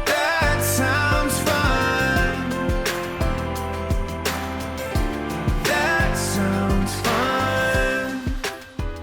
That sounds fun. That sounds fun.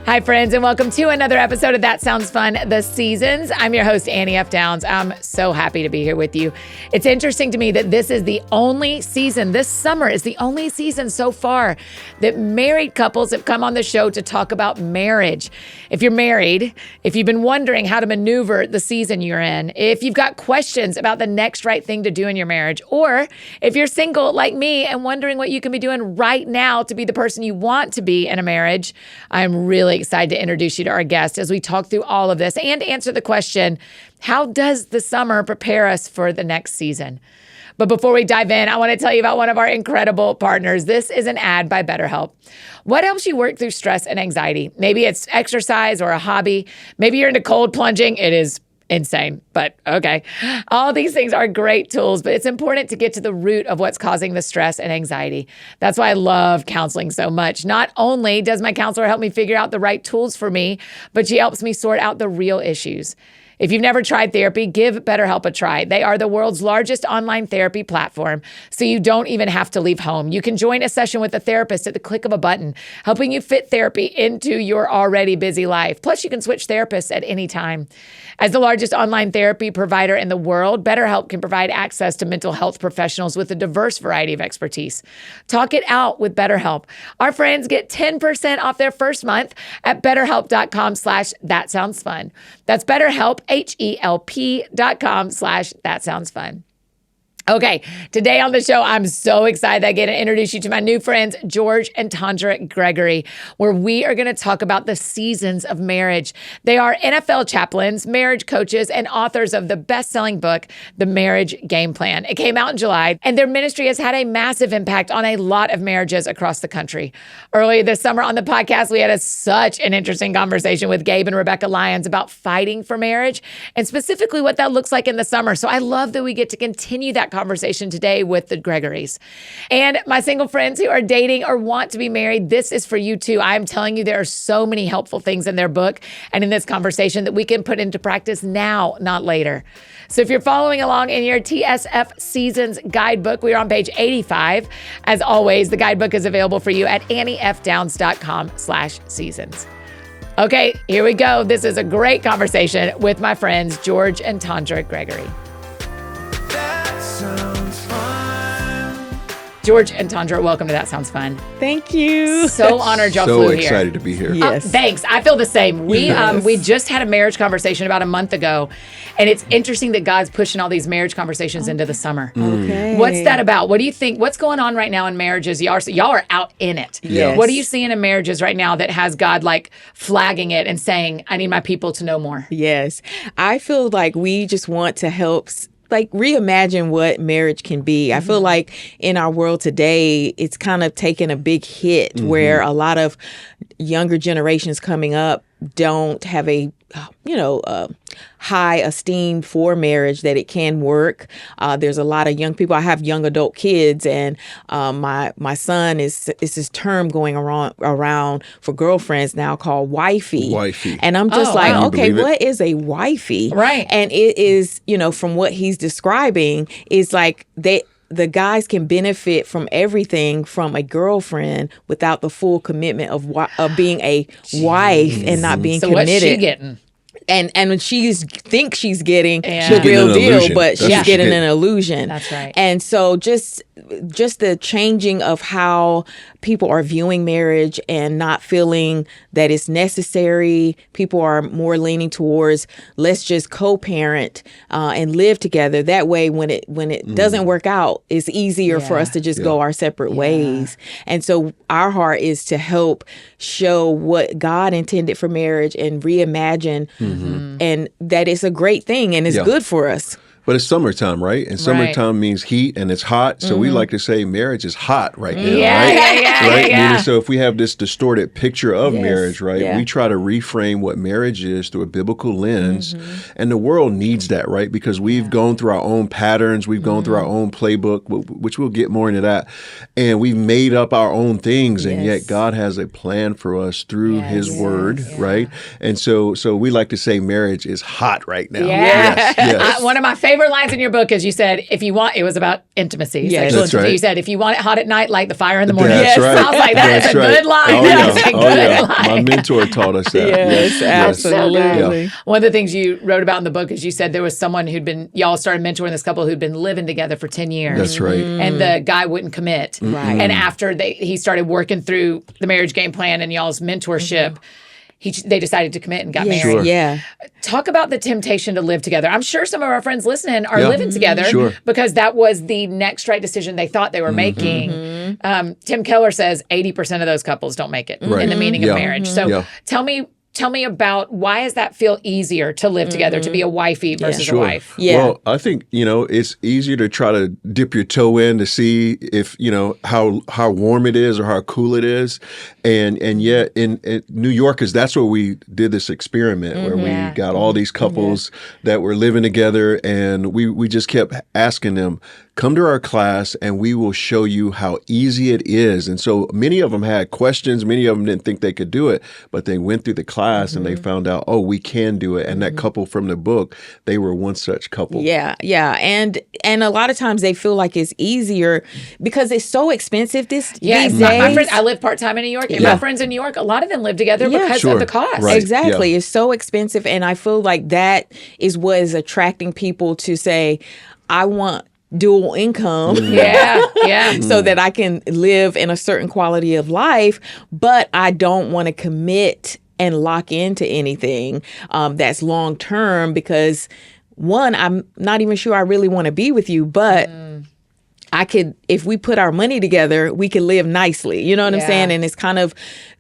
Hi, friends, and welcome to another episode of That Sounds Fun, The Seasons. I'm your host, Annie F. Downs. I'm so happy to be here with you. It's interesting to me that this is the only season, this summer is the only season so far that married couples have come on the show to talk about marriage. If you're married, if you've been wondering how to maneuver the season you're in, if you've got questions about the next right thing to do in your marriage, or if you're single like me and wondering what you can be doing right now to be the person you want to be in a marriage, I'm really excited to introduce you to our guest as we talk through all of this and answer the question, how does the summer prepare us for the next season? But before we dive in, I want to tell you about one of our incredible partners. This is an ad by BetterHelp. What helps you work through stress and anxiety? Maybe it's exercise or a hobby. Maybe you're into cold plunging. It is insane, but okay. All these things are great tools, but it's important to get to the root of what's causing the stress and anxiety. That's why I love counseling so much. Not only does my counselor help me figure out the right tools for me, but she helps me sort out the real issues. If you've never tried therapy, give BetterHelp a try. They are the world's largest online therapy platform, so you don't even have to leave home. You can join a session with a therapist at the click of a button, helping you fit therapy into your already busy life. Plus, you can switch therapists at any time. As the largest online therapy provider in the world, BetterHelp can provide access to mental health professionals with a diverse variety of expertise. Talk it out with BetterHelp. Our friends get 10% off their first month at BetterHelp.com/thatsoundsfun. That's BetterHelp, HELP.com/thatsoundsfun. Okay, today on the show, I'm so excited I get to introduce you to my new friends, George and Tondra Gregory, where we are going to talk about the seasons of marriage. They are NFL chaplains, marriage coaches, and authors of the best-selling book, The Marriage Game Plan. It came out in July, and their ministry has had a massive impact on a lot of marriages across the country. Earlier this summer on the podcast, we had such an interesting conversation with Gabe and Rebecca Lyons about fighting for marriage, and specifically what that looks like in the summer. So I love that we get to continue that conversation today with the Gregorys. And my single friends who are dating or want to be married, this is for you too. I'm telling you, there are so many helpful things in their book and in this conversation that we can put into practice now, not later. So if you're following along in your TSF Seasons guidebook, we are on page 85. As always, the guidebook is available for you at anniefdowns.com/seasons. Okay, here we go. This is a great conversation with my friends, George and Tondra Gregory. Sounds fun. George and Tondra, welcome to That Sounds Fun. Thank you. So honored y'all So flew here. excited to be here. Yes. Thanks. I feel the same. We Yes. we just had a marriage conversation about a month ago, and it's interesting that God's pushing all these marriage conversations into the summer. Okay. What's that about? What do you think? What's going on right now in marriages? Y'all are out in it. Yes. What are you seeing in marriages right now that has God like flagging it and saying, I need my people to know more? Yes. I feel like we just want to help reimagine what marriage can be. I feel like in our world today, it's kind of taken a big hit where a lot of younger generations coming up don't have a high esteem for marriage, that it can work. There's a lot of young people. I have young adult kids, and my son is this term going around for girlfriends now called wifey. Wifey. And I'm just wow. Can okay, you believe it? what is a wifey? Right. And it is, from what he's describing, is like the guys can benefit from everything from a girlfriend without the full commitment of being a wife and not being So committed. what's she getting? And when thinks she's getting Yeah. the She's getting real an deal, illusion. but That's she's what she getting get. an illusion. That's right. And so just the changing of how people are viewing marriage and not feeling that it's necessary. People are more leaning towards let's just co-parent and live together. That way, when it doesn't work out, it's easier for us to just go our separate ways. And so our heart is to help show what God intended for marriage and reimagine, and that it's a great thing and it's good for us. But it's summertime, right? And summertime means heat and it's hot. So we like to say marriage is hot right now, right? Right? Meaning, so if we have this distorted picture of marriage, right, we try to reframe what marriage is through a biblical lens. And the world needs that, right? Because we've gone through our own patterns. We've gone through our own playbook, which we'll get more into that. And we've made up our own things. And yet God has a plan for us through his word, right? And so we like to say marriage is hot right now. Yes. One of my favorite lines in your book is you said, if you want, it was about intimacy. Sexual That's right. You said, if you want it hot at night, light the fire in the morning. That's right. I was like, that's a good line. Oh, That's a good line. My mentor taught us that. Yes, absolutely. One of the things you wrote about in the book is you said there was someone y'all started mentoring this couple who'd been living together for 10 years. That's right. And the guy wouldn't commit. Right. And after he started working through the marriage game plan and y'all's mentorship, they decided to commit and got married. Sure. Yeah. Talk about the temptation to live together. I'm sure some of our friends listening are living together because that was the next right decision they thought they were making. Tim Keller says 80% of those couples don't make it in the meaning of marriage. So tell me about why does that feel easier to live together, to be a wifey versus a wife? Yeah. Well, I think, it's easier to try to dip your toe in to see if, how warm it is or how cool it is. And yet in New Yorkers, that's where we did this experiment where we got all these couples that were living together, and we just kept asking them, come to our class and we will show you how easy it is. And so many of them had questions. Many of them didn't think they could do it, but they went through the class and they found out, we can do it. And that couple from the book, they were one such couple. Yeah. And a lot of times they feel like it's easier because it's so expensive these days. My friends, I live part-time in New York, and my friends in New York, a lot of them live together because of the cost. Right. Exactly. Yeah. It's so expensive. And I feel like that is what is attracting people to say, I want dual income so that I can live in a certain quality of life, but I don't want to commit and lock into anything that's long term because one, I'm not even sure I really want to be with you, but I could, if we put our money together, we could live nicely. You know what I'm saying? And it's kind of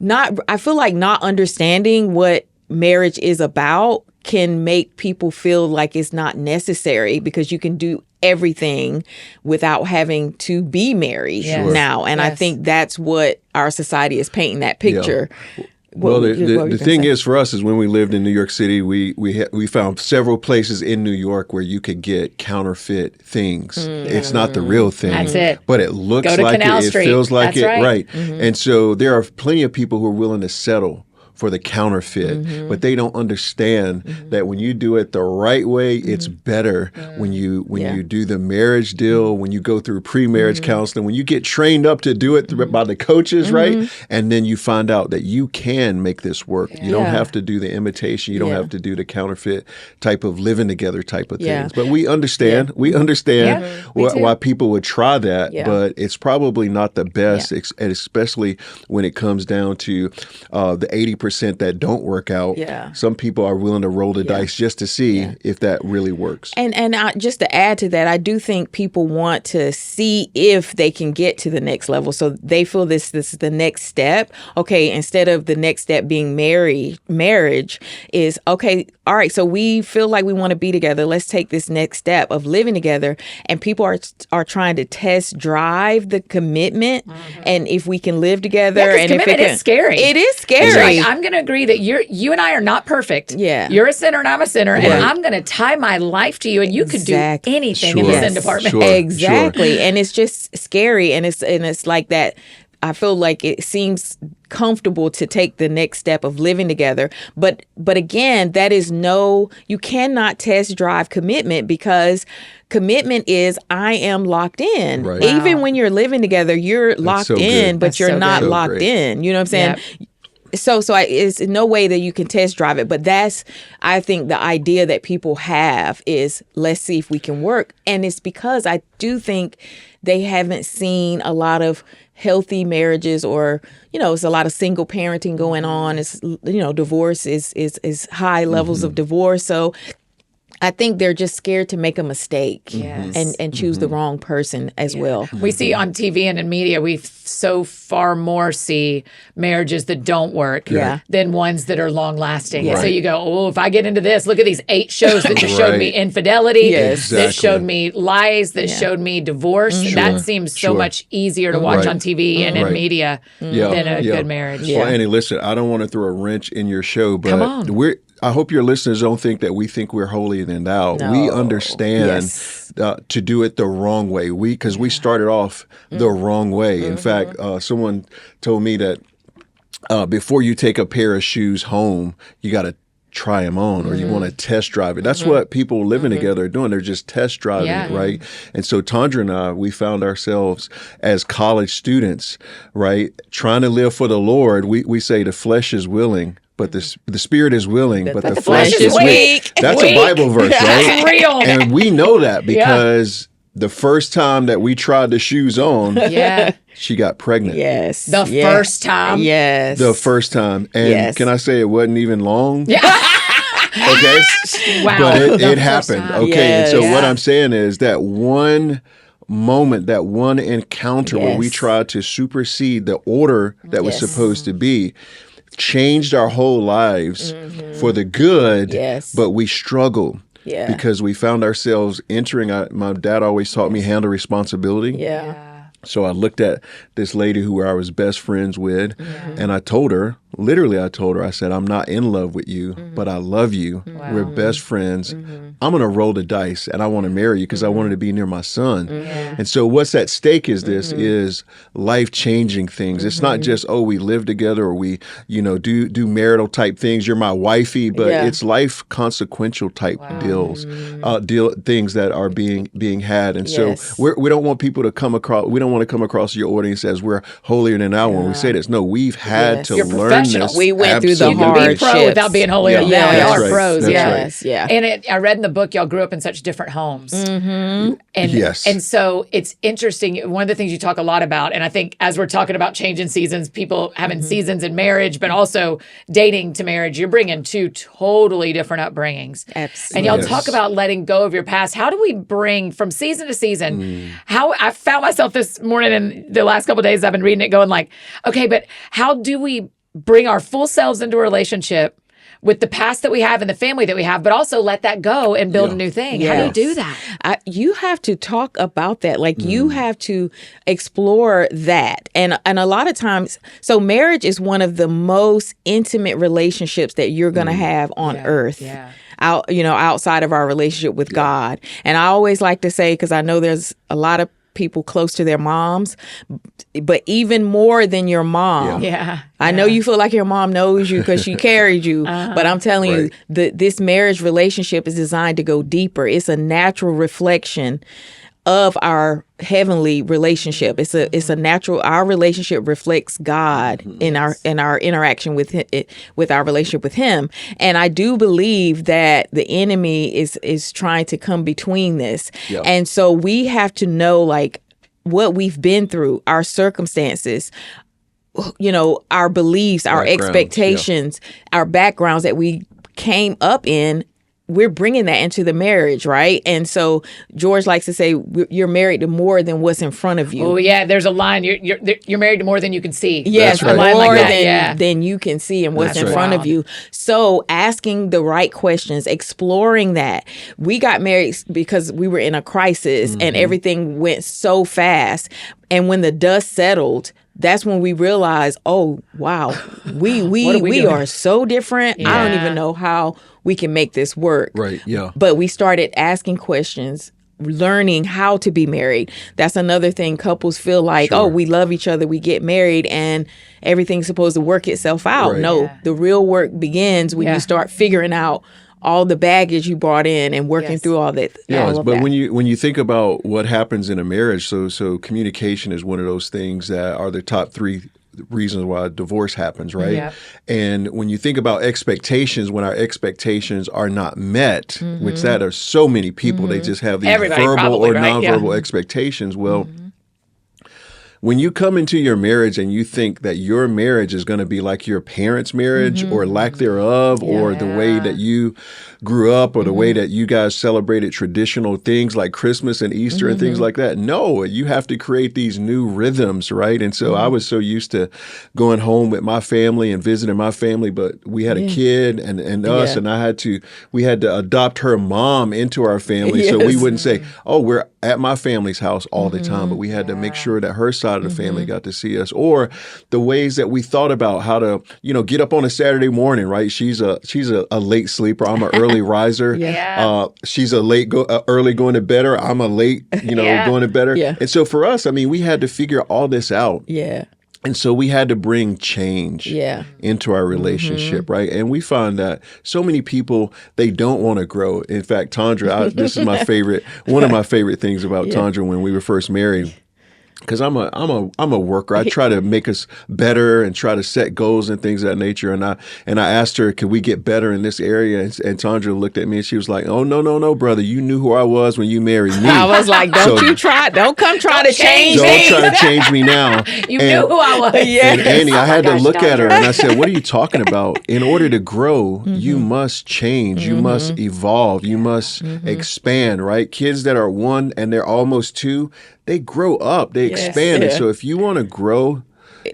I feel like not understanding what marriage is about can make people feel like it's not necessary because you can do everything without having to be married now. And I think that's what our society is painting that picture. Yeah. Well, the thing is for us is when we lived in New York City, we found several places in New York where you could get counterfeit things. It's not the real thing. That's it. But it looks like it. It feels like it. Right. And so there are plenty of people who are willing to settle for the counterfeit, but they don't understand that when you do it the right way, it's better. When you do the marriage deal, when you go through pre-marriage counseling, when you get trained up to do it by the coaches, right? And then you find out that you can make this work. You don't have to do the imitation. You don't have to do the counterfeit type of living together type of things. But we understand. We understand why people would try that, but it's probably not the best, and especially when it comes down to the 80% that don't work out. Some people are willing to roll the dice just to see if that really works. And just to add to that, I do think people want to see if they can get to the next level. So they feel this is the next step. Okay, instead of the next step being marriage is, okay, all right, so we feel like we want to be together. Let's take this next step of living together. And people are trying to test drive the commitment and if we can live together. And commitment is scary. It is scary. I'm going to agree that you and I are not perfect. Yeah. You're a sinner and I'm a sinner, and I'm going to tie my life to you, and you could do anything in the sin department. Exactly. And it's just scary, and it's like that. I feel like it seems comfortable to take the next step of living together. But again, that is you cannot test drive commitment because commitment is I am locked in. Right. Even when you're living together, you're locked in, but you're not locked in. You know what I'm saying? Yep. So it's no way that you can test drive it. But that's, I think, the idea that people have is let's see if we can work. And it's because I do think they haven't seen a lot of healthy marriages, or, it's a lot of single parenting going on. It's, divorce is high levels of divorce. So I think they're just scared to make a mistake Yes. and choose the wrong person as well. We see on TV and in media, we so far more see marriages that don't work than ones that are long lasting. Yeah. So you go, oh, if I get into this, look at these 8 shows that just showed me infidelity, Yes. that showed me lies, that showed me divorce. That seems so much easier to watch on TV and in media than a good marriage. Well, Annie, listen, I don't want to throw a wrench in your show, but Come on. I hope your listeners don't think that we think we're holier than thou. No. We understand to do it the wrong way. Because we started off the wrong way. In fact, someone told me that before you take a pair of shoes home, you got to try them on, or you want to test drive it. That's what people living together are doing. They're just test driving it, right? And so Tondra and I, we found ourselves as college students, right, trying to live for the Lord. We say the flesh is willing, but the spirit is willing, but the flesh is weak. That's a Bible verse, right? That's real. And we know that because the first time that we tried the shoes on, she got pregnant. Yes. The first time. Yes. The first time. And can I say it wasn't even long? Yeah. Okay. Wow. But it happened. Okay. Yes. And so what I'm saying is that one moment, that one encounter where we tried to supersede the order that was supposed to be, changed our whole lives for the good, but we struggled. Yeah. Because we found ourselves entering, my dad always taught me handle responsibility. Yeah. So I looked at this lady who I was best friends with, and I told her, I said, I'm not in love with you, but I love you. We're best friends. I'm going to roll the dice, and I want to marry you because I wanted to be near my son. And so what's at stake is this is life-changing things. It's not just, we live together or we, do marital type things. You're my wifey, but it's life consequential type deals, things that are being had. And so we don't want people to come across, we don't want to come across your audience as we're holier than thou when we say this. No, we've had to learn this. We went through the You can be pro hardships. without being holier than thou. That's Y'all are right. pros. That's Yes. Yeah. And I read in the book, y'all grew up in such different homes. And and so it's interesting. One of the things you talk a lot about, and I think as we're talking about changing seasons, people having seasons in marriage, but also dating to marriage, you're bringing 2 totally different upbringings. Absolutely. And y'all talk about letting go of your past. How do we bring from season to season? How I found myself this morning and the last couple of days I've been reading it going like, okay, but how do we bring our full selves into a relationship with the past that we have and the family that we have, but also let that go and build a new thing? How do you do that? You have to talk about that. Like you have to explore that. And a lot of times, so marriage is one of the most intimate relationships that you're going to have on earth. Yeah. Outside of our relationship with God. And I always like to say, because I know there's a lot of people close to their moms, but even more than your mom. I know you feel like your mom knows you because she carried you, but I'm telling you, this marriage relationship is designed to go deeper. It's a natural reflection of our heavenly relationship. It's a natural. Our relationship reflects God in our interaction with our relationship with Him. And I do believe that the enemy is trying to come between this. And so we have to know like what we've been through, our circumstances, our beliefs, our expectations, our backgrounds that we came up in. We're bringing that into the marriage, right? And so George likes to say, "You're married to more than what's in front of you." Oh yeah, there's a line. You're married to more than you can see. Yes, That's right. A line more like that. than you can see and what's That's in front of you. So asking the right questions, exploring that. We got married because we were in a crisis and everything went so fast. And when the dust settled, that's when we realized, oh wow, we are so different. I don't even know how we can make this work. Right. Yeah. But we started asking questions, learning how to be married. That's another thing. Couples feel like, we love each other, we get married, and everything's supposed to work itself out. Right. No, the real work begins when you start figuring out all the baggage you brought in and working through all that. Yes, but when you think about what happens in a marriage, so communication is one of those things that are the top 3 reasons why divorce happens, right? Yeah. And when you think about expectations, when our expectations are not met, which that are so many people, they just have these verbal or nonverbal expectations. Well, when you come into your marriage and you think that your marriage is going to be like your parents' marriage or lack thereof, or the way that you grew up, or the way that you guys celebrated traditional things like Christmas and Easter and things like that. No, you have to create these new rhythms, right? And so I was so used to going home with my family and visiting my family, but we had a kid and us, and we had to adopt her mom into our family. So we wouldn't say, oh, we're at my family's house all the time, but we had to make sure that her side of the family got to see us, or the ways that we thought about how to, get up on a Saturday morning, right? She's a late sleeper. I'm an early riser. She's a early going to bedder. I'm a late, going to bedder. And so for us, I mean, we had to figure all this out. And so we had to bring change into our relationship, right? And we find that so many people, they don't want to grow. In fact, Tondra, this is my favorite, one of my favorite things about Tondra when we were first married. Because I'm a worker. I try to make us better and try to set goals and things of that nature. And I asked her, "Can we get better in this area?" And Tondra looked at me and she was like, "Oh, no, brother. You knew who I was when you married me." I was like, "Don't come try to change me. Don't try to change me now." You knew who I was. And Annie, I had to look at her and I said, "What are you talking about? In order to grow, you must change. You must evolve. You must expand." Right? Kids that are 1 and they're almost 2. They grow up, they expand. And so if you want to grow,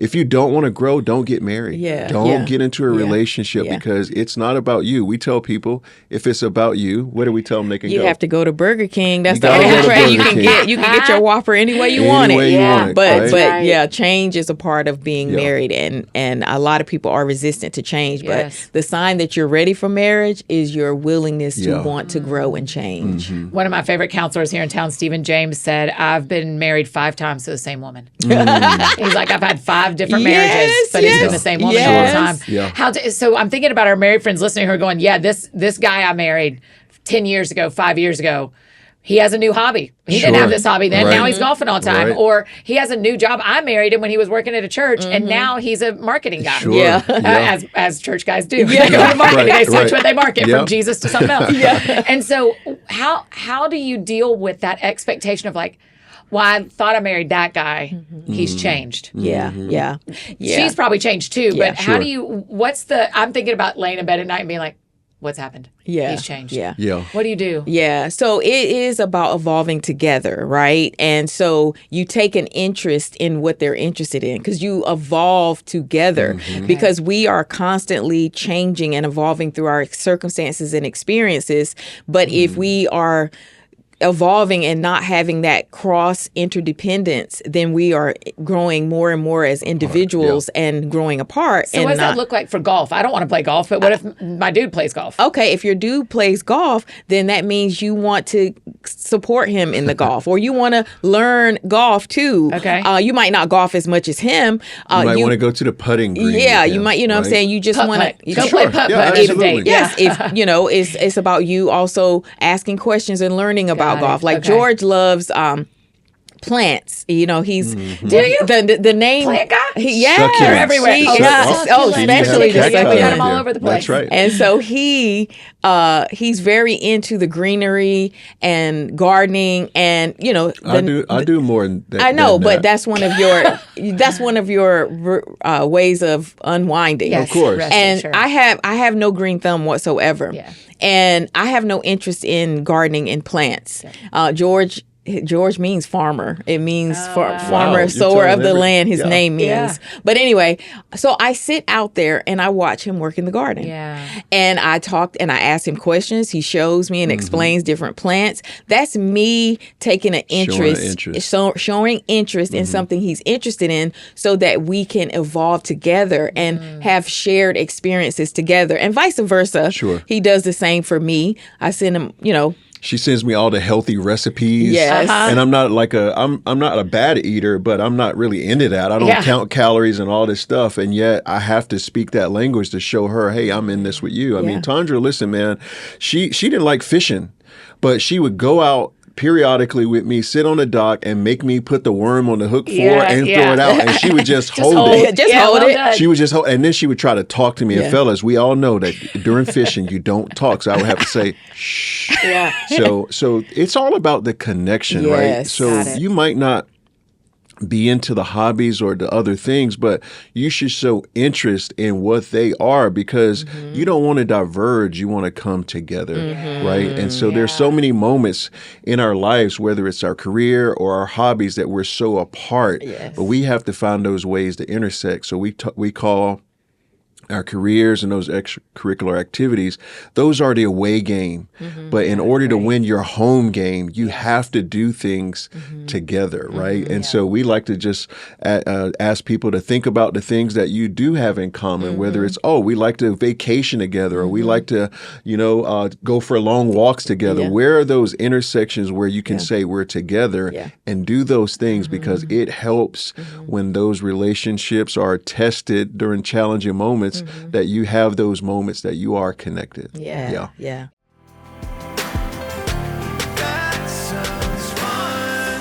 if you don't want to grow, don't get married. Don't get into a relationship because it's not about you. We tell people, if it's about you, what do we tell them they can go? You have to go to Burger King. That's the only way you can get. You can get your Whopper any way you want it. But change is a part of being married, and a lot of people are resistant to change. But the sign that you're ready for marriage is your willingness to want to grow and change. One of my favorite counselors here in town, Stephen James, said, "I've been married 5 times to the same woman." He's like, "I've had 5 different marriages, but it's been the same woman the whole time." So I'm thinking about our married friends listening who are going, this guy I married 10 years ago, 5 years ago, he has a new hobby. He didn't have this hobby then. Now he's golfing all the time. Or he has a new job. I married him when he was working at a church, and now he's a marketing guy. As church guys do. They go to marketing. They switch what they market from Jesus to something else. And so how do you deal with that expectation of like, well, I thought I married that guy. He's changed. She's probably changed too. But how do you, I'm thinking about laying in bed at night and being like, what's happened? He's changed. What do you do? So it is about evolving together, right? And so you take an interest in what they're interested in because you evolve together because we are constantly changing and evolving through our circumstances and experiences. But if we are evolving and not having that cross interdependence, then we are growing more and more as individuals and growing apart. So what does that look like for golf? I don't want to play golf, but what if my dude plays golf? Okay, if your dude plays golf, then that means you want to support him in the golf, or you want to learn golf too. Okay. You might not golf as much as him. You might want to go to the putting green. You might, what I'm saying? You just want to go play putt-putt. Absolutely. Yes, if it's about you also asking questions and learning about golf. Like George loves plants. He's do you? The name plant guy? They're everywhere. Especially the succulent. We got them all over the place. That's right. And so he's very into the greenery and gardening, and I do more than that. I know, but that's one of your ways of unwinding. Of course. And I have no green thumb whatsoever. And I have no interest in gardening and plants. George means farmer. It means farmer, sower of the land, his name means. Yeah. But anyway, so I sit out there and I watch him work in the garden. Yeah. And I talked and I ask him questions. He shows me and explains different plants. That's me taking an showing interest in something he's interested in so that we can evolve together and have shared experiences together, and vice versa. Sure. He does the same for me. I send him, She sends me all the healthy recipes. Yes. And I'm not like I'm not a bad eater, but I'm not really into that. I don't count calories and all this stuff. And yet I have to speak that language to show her, hey, I'm in this with you. I mean, Tondra, listen, man, she didn't like fishing, but she would go out periodically with me, sit on the dock and make me put the worm on the hook for and throw it out. And she would just hold it. Hold it. She would just hold, and then she would try to talk to me. And fellas, we all know that during fishing, you don't talk. So I would have to say, shh. So it's all about the connection, right? So you might not be into the hobbies or the other things, but you should show interest in what they are, because you don't want to diverge. You want to come together, right? And so there's so many moments in our lives, whether it's our career or our hobbies, that we're so apart, but we have to find those ways to intersect. So we call our careers and those extracurricular activities, those are the away game. But in order to win your home game, you have to do things together, right? And so we like to just ask people to think about the things that you do have in common, whether it's, we like to vacation together, or we like to, go for long walks together. Where are those intersections where you can say we're together and do those things, because it helps when those relationships are tested during challenging moments, that you have those moments that you are connected. Yeah. That sounds fun.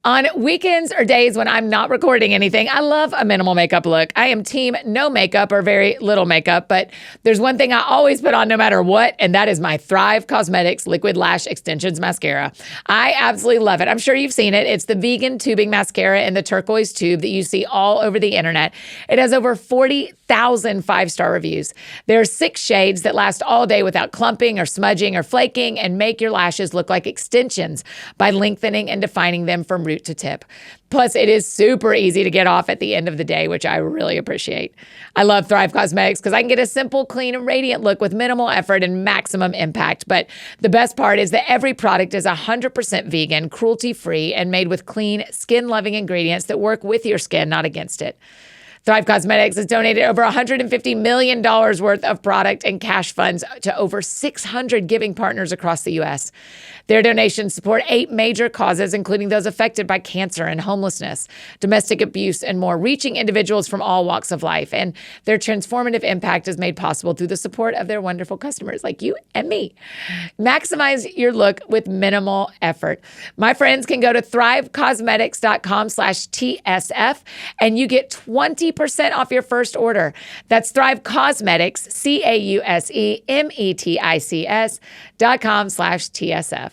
On weekends or days when I'm not recording anything, I love a minimal makeup look. I am team no makeup or very little makeup, but there's one thing I always put on no matter what, and that is my Thrive Cosmetics Liquid Lash Extensions Mascara. I absolutely love it. I'm sure you've seen it. It's the vegan tubing mascara in the turquoise tube that you see all over the internet. It has over 40,000 five-star reviews. There are 6 shades that last all day without clumping or smudging or flaking, and make your lashes look like extensions by lengthening and defining them from root to tip. Plus, it is super easy to get off at the end of the day, which I really appreciate. I love Thrive Cosmetics because I can get a simple, clean, and radiant look with minimal effort and maximum impact. But the best part is that every product is 100% vegan, cruelty-free, and made with clean, skin-loving ingredients that work with your skin, not against it. Thrive Cosmetics has donated over $150 million worth of product and cash funds to over 600 giving partners across the U.S. Their donations support 8 major causes, including those affected by cancer and homelessness, domestic abuse, and more, reaching individuals from all walks of life. And their transformative impact is made possible through the support of their wonderful customers like you and me. Maximize your look with minimal effort. My friends can go to thrivecosmetics.com/TSF and you get 20% off your first order. That's Thrive Cosmetics, CAUSEMETICS.com/TSF.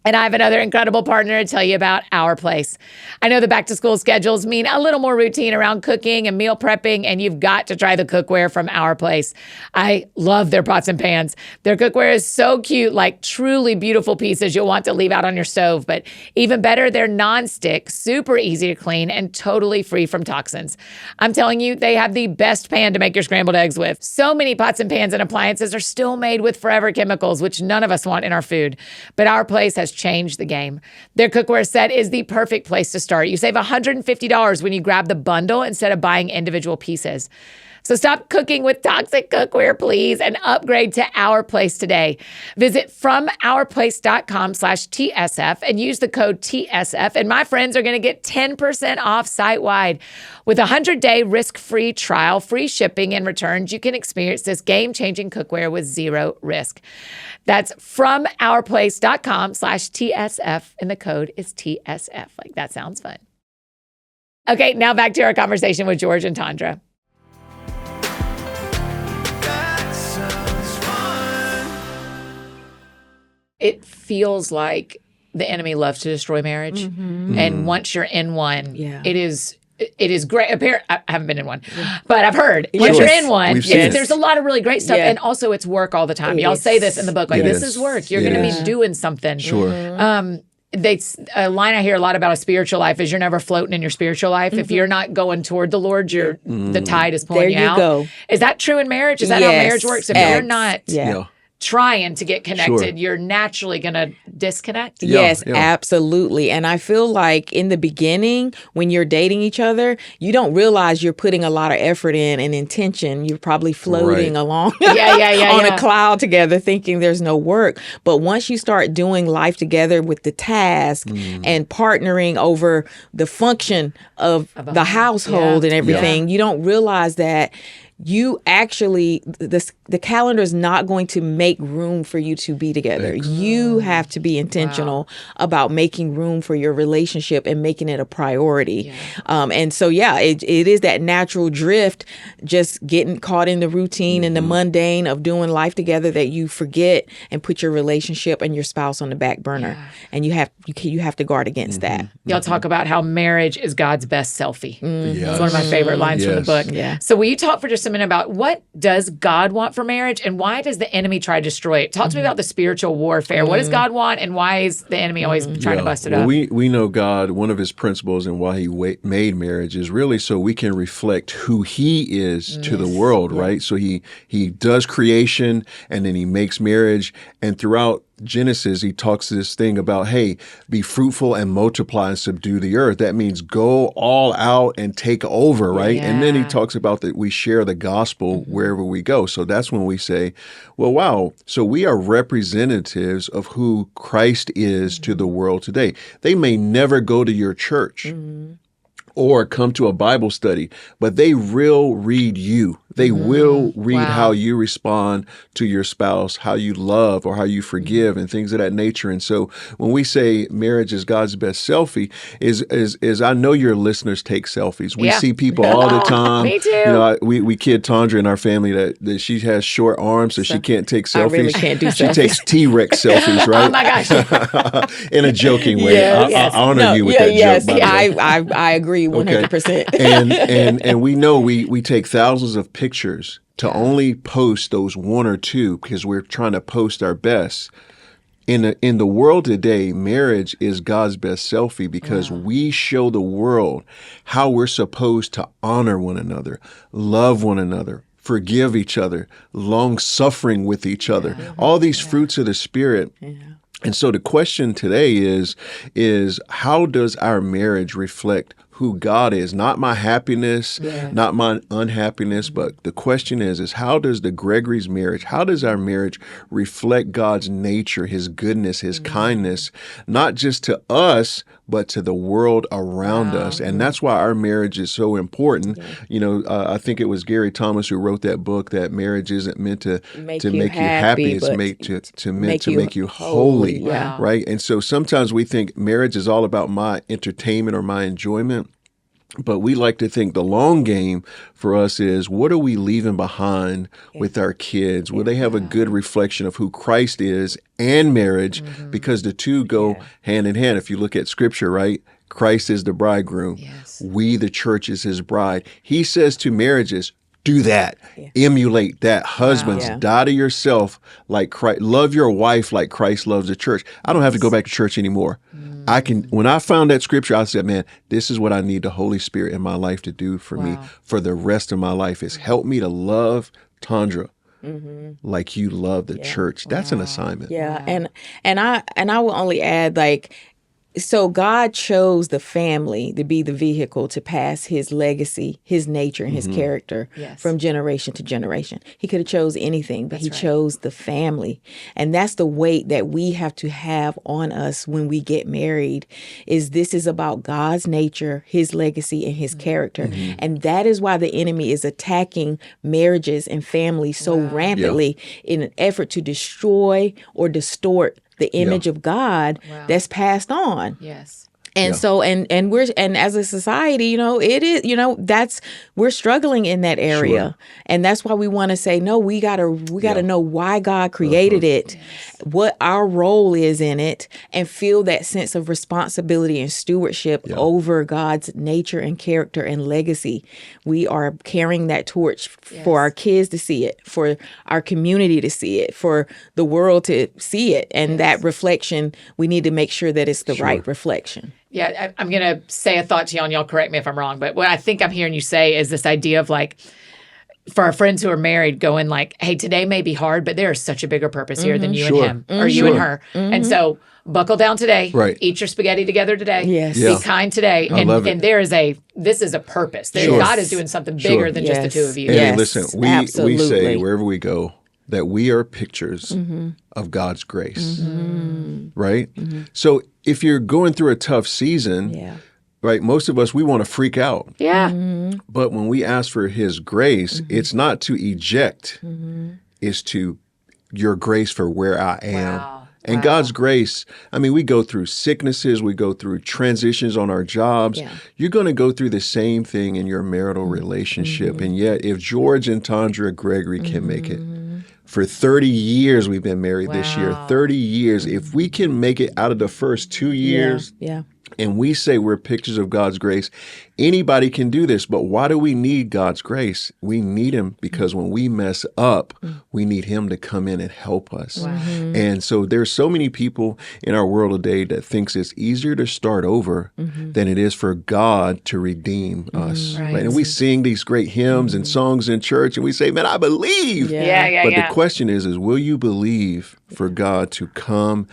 And I have another incredible partner to tell you about, Our Place. I know the back-to-school schedules mean a little more routine around cooking and meal prepping, and you've got to try the cookware from Our Place. I love their pots and pans. Their cookware is so cute, like truly beautiful pieces you'll want to leave out on your stove. But even better, they're non-stick, super easy to clean, and totally free from toxins. I'm telling you, they have the best pan to make your scrambled eggs with. So many pots and pans and appliances are still made with forever chemicals, which none of us want in our food. But Our Place has changed the game. Their cookware set is the perfect place to start. You save $150 when you grab the bundle instead of buying individual pieces. So stop cooking with toxic cookware, please, and upgrade to Our Place today. Visit FromOurPlace.com/TSF and use the code TSF, and my friends are going to get 10% off site-wide. With a 100-day risk-free trial, free shipping, and returns, you can experience this game-changing cookware with zero risk. That's FromOurPlace.com/TSF, and the code is TSF. Like, that sounds fun. Okay, now back to our conversation with George and Tondra. It feels like the enemy loves to destroy marriage. And once you're in one, it is great. Apparently, I haven't been in one, but I've heard once you're in one, there's a lot of really great stuff. And also it's work all the time. Y'all say this in the book, like this is work. You're going to be doing something. A line I hear a lot about a spiritual life is you're never floating in your spiritual life. If you're not going toward the Lord, the tide is pulling you out. Go. Is that true in marriage? Is that how marriage works? If you're not trying to get connected, you're naturally going to disconnect? Yes, absolutely. And I feel like in the beginning, when you're dating each other, you don't realize you're putting a lot of effort in and intention. You're probably floating along on a cloud together thinking there's no work. But once you start doing life together with the task and partnering over the function of the household and everything, you don't realize that you actually, the the calendar is not going to make room for you to be together. You have to be intentional about making room for your relationship and making it a priority. And so, it is that natural drift, just getting caught in the routine and the mundane of doing life together, that you forget and put your relationship and your spouse on the back burner. And you have to guard against that. Y'all talk about how marriage is God's best selfie. Yes. It's one of my favorite lines from the book. Yeah. So will you talk for just a minute about what does God want for marriage and why does the enemy try to destroy it? Talk to me about the spiritual warfare. What does God want and why is the enemy always trying to bust it up? We know God, one of his principles and why he made marriage is really so we can reflect who he is to the world, right? So he does creation and then he makes marriage, and throughout Genesis, he talks this thing about, hey, be fruitful and multiply and subdue the earth. That means go all out and take over, right? And then he talks about that we share the gospel wherever we go. So that's when we say, well, wow, so we are representatives of who Christ is to the world today. They may never go to your church or come to a Bible study, but they will read you. They will read how you respond to your spouse, how you love or how you forgive and things of that nature. And so when we say marriage is God's best selfie, is I know your listeners take selfies. We see people all the time. Me too. You know, we kid Tondra in our family that she has short arms, so she can't take selfies. I really can't do selfies. She takes T-Rex selfies, right? Oh my gosh. In a joking way. I honor you with that joke, by the way. I agree 100%. And we know we take thousands of pictures to only post those one or two because we're trying to post our best. In the world today, marriage is God's best selfie because we show the world how we're supposed to honor one another, love one another, forgive each other, long suffering with each other, all these fruits of the Spirit. And so the question today is how does our marriage reflect who God is? Not my happiness, not my unhappiness, but the question is how does the Gregory's marriage, how does our marriage reflect God's nature, his goodness, his kindness, not just to us, but to the world around us? And that's why our marriage is so important. You know, I think it was Gary Thomas who wrote that book that marriage isn't meant to make you happy, it's meant to make you holy, right? And so sometimes we think marriage is all about my entertainment or my enjoyment. But we like to think the long game for us is what are we leaving behind with our kids? Will they have a good reflection of who Christ is and marriage? Because the two go hand in hand. If you look at Scripture, right? Christ is the bridegroom. We, the church, is his bride. He says to marriages, do that. Emulate that. Husbands, die to yourself like Christ. Love your wife like Christ loves the church. I don't have to go back to church anymore. When I found that scripture, I said, man, this is what I need the Holy Spirit in my life to do for me for the rest of my life, is help me to love Tondra like you love the church. That's an assignment. And I will only add, like, so God chose the family to be the vehicle to pass his legacy, his nature, and his character from generation to generation. He could have chose anything, but he chose the family. And that's the weight that we have to have on us when we get married, is this is about God's nature, his legacy, and his character. And that is why the enemy is attacking marriages and families so rampantly in an effort to destroy or distort the image of God that's passed on. And so, and as a society, you know, it is, you know, we're struggling in that area. And that's why we want to say, no, we gotta know why God created it, what our role is in it, and feel that sense of responsibility and stewardship over God's nature and character and legacy. We are carrying that torch for our kids to see it, for our community to see it, for the world to see it. And that reflection, we need to make sure that it's the right reflection. Yeah, I'm going to say a thought to y'all, and y'all correct me if I'm wrong, but what I think I'm hearing you say is this idea of, like, for our friends who are married, going like, hey, today may be hard, but there is such a bigger purpose here than you and him or you and her. And so buckle down today. Eat your spaghetti together today. Be kind today. And this is a purpose. God is doing something bigger than just the two of you. And listen, we say wherever we go that we are pictures of God's grace, right? So if you're going through a tough season, right, most of us, we want to freak out. But when we ask for his grace, it's not to eject. is to your grace for where I am. Wow. And God's grace, I mean, we go through sicknesses, we go through transitions on our jobs. Yeah. You're going to go through the same thing in your marital relationship. And yet, if George and Tondra Gregory can make it, for 30 years we've been married this year, 30 years, if we can make it out of the first 2 years, and we say we're pictures of God's grace, anybody can do this. But why do we need God's grace? We need him because when we mess up, we need him to come in and help us. And so there's so many people in our world today that thinks it's easier to start over than it is for God to redeem us. Right? And we sing these great hymns and songs in church, and we say, man, I believe. But the question is will you believe for God to come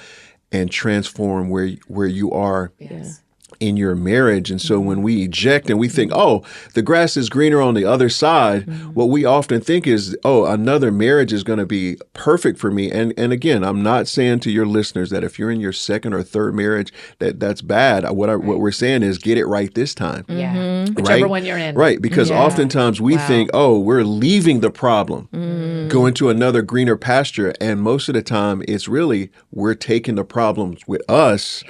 and transform where you are in your marriage? And so when we eject and we think, oh, the grass is greener on the other side, what we often think is, oh, another marriage is going to be perfect for me. And again, I'm not saying to your listeners that if you're in your second or third marriage, that's bad. What we're saying is get it right this time. Whichever one you're in. Right. Because oftentimes we think, oh, we're leaving the problem, going to another greener pasture. And most of the time it's really we're taking the problems with us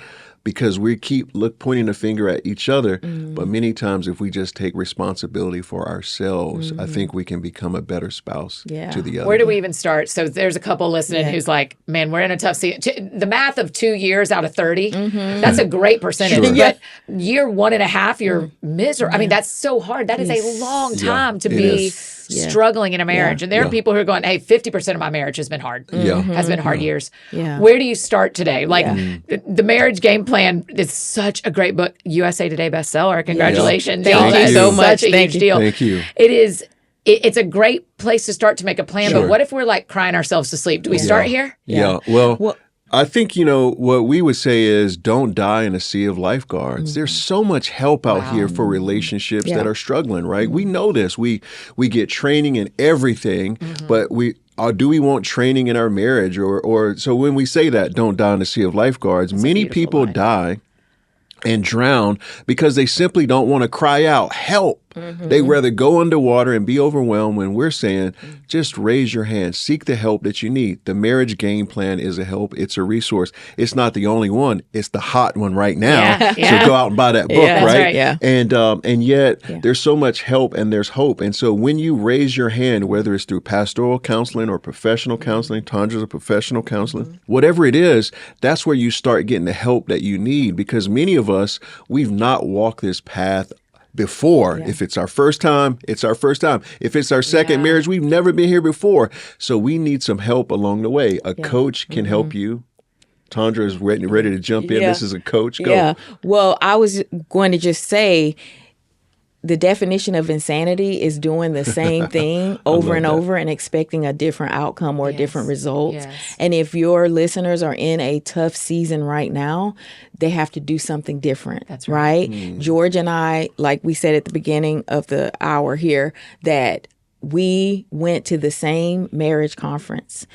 because we keep pointing the finger at each other. But many times if we just take responsibility for ourselves, I think we can become a better spouse to the other. Where do we even start? So there's a couple listening who's like, man, we're in a tough season. The math of 2 years out of 30, that's a great percentage. Sure. But year 1.5, you're miserable. I mean, that's so hard. That is a long time to be struggling in a marriage. And there are people who are going, hey, 50% of my marriage has been hard. Has been hard years. Where do you start today? Like the Marriage Game Plan is such a great book. USA Today bestseller. Congratulations. Thank you so much. Such a huge deal. Thank you. It is. It's a great place to start to make a plan. Sure. But what if we're like crying ourselves to sleep? Do we start here? Well, I think, what we would say is don't die in a sea of lifeguards. There's so much help out here for relationships that are struggling, right? We know this. We get training in everything, but do we want training in our marriage? Or so when we say that, don't die in a sea of lifeguards, many people die and drown because they simply don't want to cry out, help. They rather go underwater and be overwhelmed when we're saying, just raise your hand, seek the help that you need. The Marriage Game Plan is a help. It's a resource. It's not the only one. It's the hot one right now. So go out and buy that book, right? And yet there's so much help and there's hope. And so when you raise your hand, whether it's through pastoral counseling or professional counseling, Tondra's a professional counselor, whatever it is, that's where you start getting the help that you need, because many of us, we've not walked this path before. If it's our first time, it's our first time. If it's our second marriage, we've never been here before. So we need some help along the way. A coach can help you. Tondra is ready to jump in. This is a coach. Go. Well, I was going to just say, the definition of insanity is doing the same thing over and over and expecting a different outcome or a different result. And if your listeners are in a tough season right now, they have to do something different. That's right. George and I, like we said at the beginning of the hour here, that we went to the same marriage conference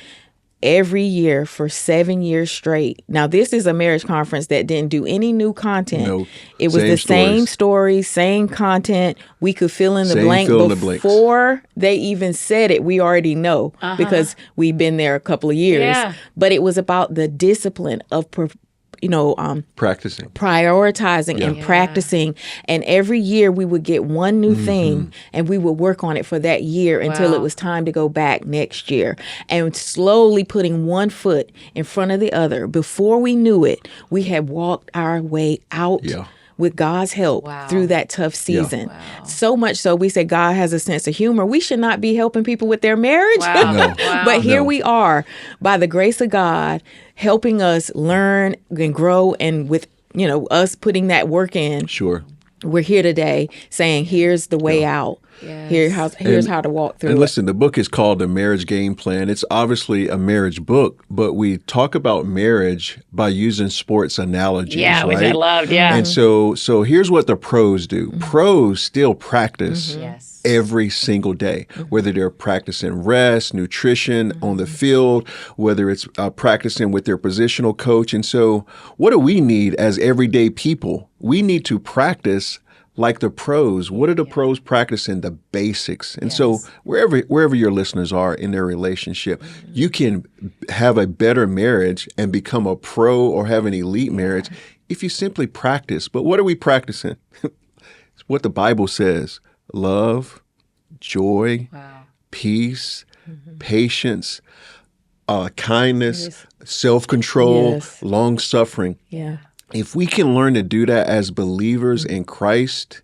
every year for 7 years straight. Now, this is a marriage conference that didn't do any new content. No. It was the same stories, same content. We could fill in the blank before they even said it. We already know because we've been there a couple of years. But it was about the discipline of practicing, prioritizing and practicing. And every year we would get one new thing and we would work on it for that year until it was time to go back next year, and slowly putting one foot in front of the other. Before we knew it, we had walked our way out with God's help through that tough season. So much so we say God has a sense of humor. We should not be helping people with their marriage. But here we are, by the grace of God, helping us learn and grow, and with us putting that work in. We're here today saying, here's the way out. Here's how to walk through it. And listen, the book is called The Marriage Game Plan. It's obviously a marriage book, but we talk about marriage by using sports analogies. Which I loved. And so here's what the pros do. Pros still practice every single day, whether they're practicing rest, nutrition on the field, whether it's practicing with their positional coach. And so what do we need as everyday people? We need to practice like the pros. What are the pros practicing? The basics. And so wherever your listeners are in their relationship, you can have a better marriage and become a pro or have an elite marriage if you simply practice. But what are we practicing? It's what the Bible says: love, joy, peace, patience, kindness, self-control, long-suffering. Yeah. If we can learn to do that as believers in Christ,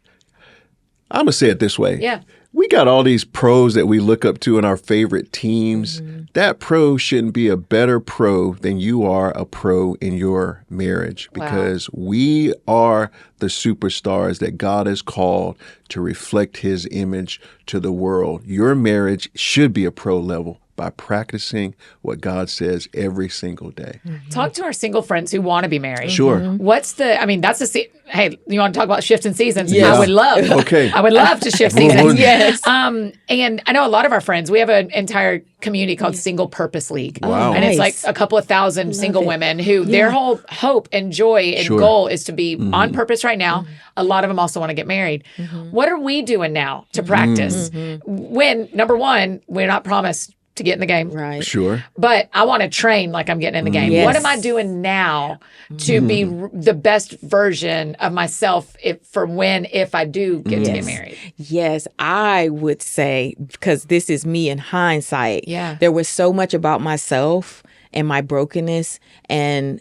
I'm going to say it this way. Yeah. We got all these pros that we look up to in our favorite teams. That pro shouldn't be a better pro than you are a pro in your marriage, because we are the superstars that God has called to reflect his image to the world. Your marriage should be a pro level by practicing what God says every single day. Talk to our single friends who want to be married. Sure. What's the, I mean, that's hey, you want to talk about shifting seasons? Yes. I would love. Okay. I would love to shift seasons. Yes. And I know a lot of our friends, we have an entire community called Single Purpose League. Wow. And it's like Nice. a couple of thousand single women who their whole hope and joy and goal is to be on purpose right now. A lot of them also want to get married. What are we doing now to practice when, number one, we're not promised to get in the game? Right. Sure. But I want to train like I'm getting in the game. Yes. What am I doing now to be the best version of myself if I do get to get married? Yes, I would say, because this is me in hindsight. Yeah. There was so much about myself and my brokenness and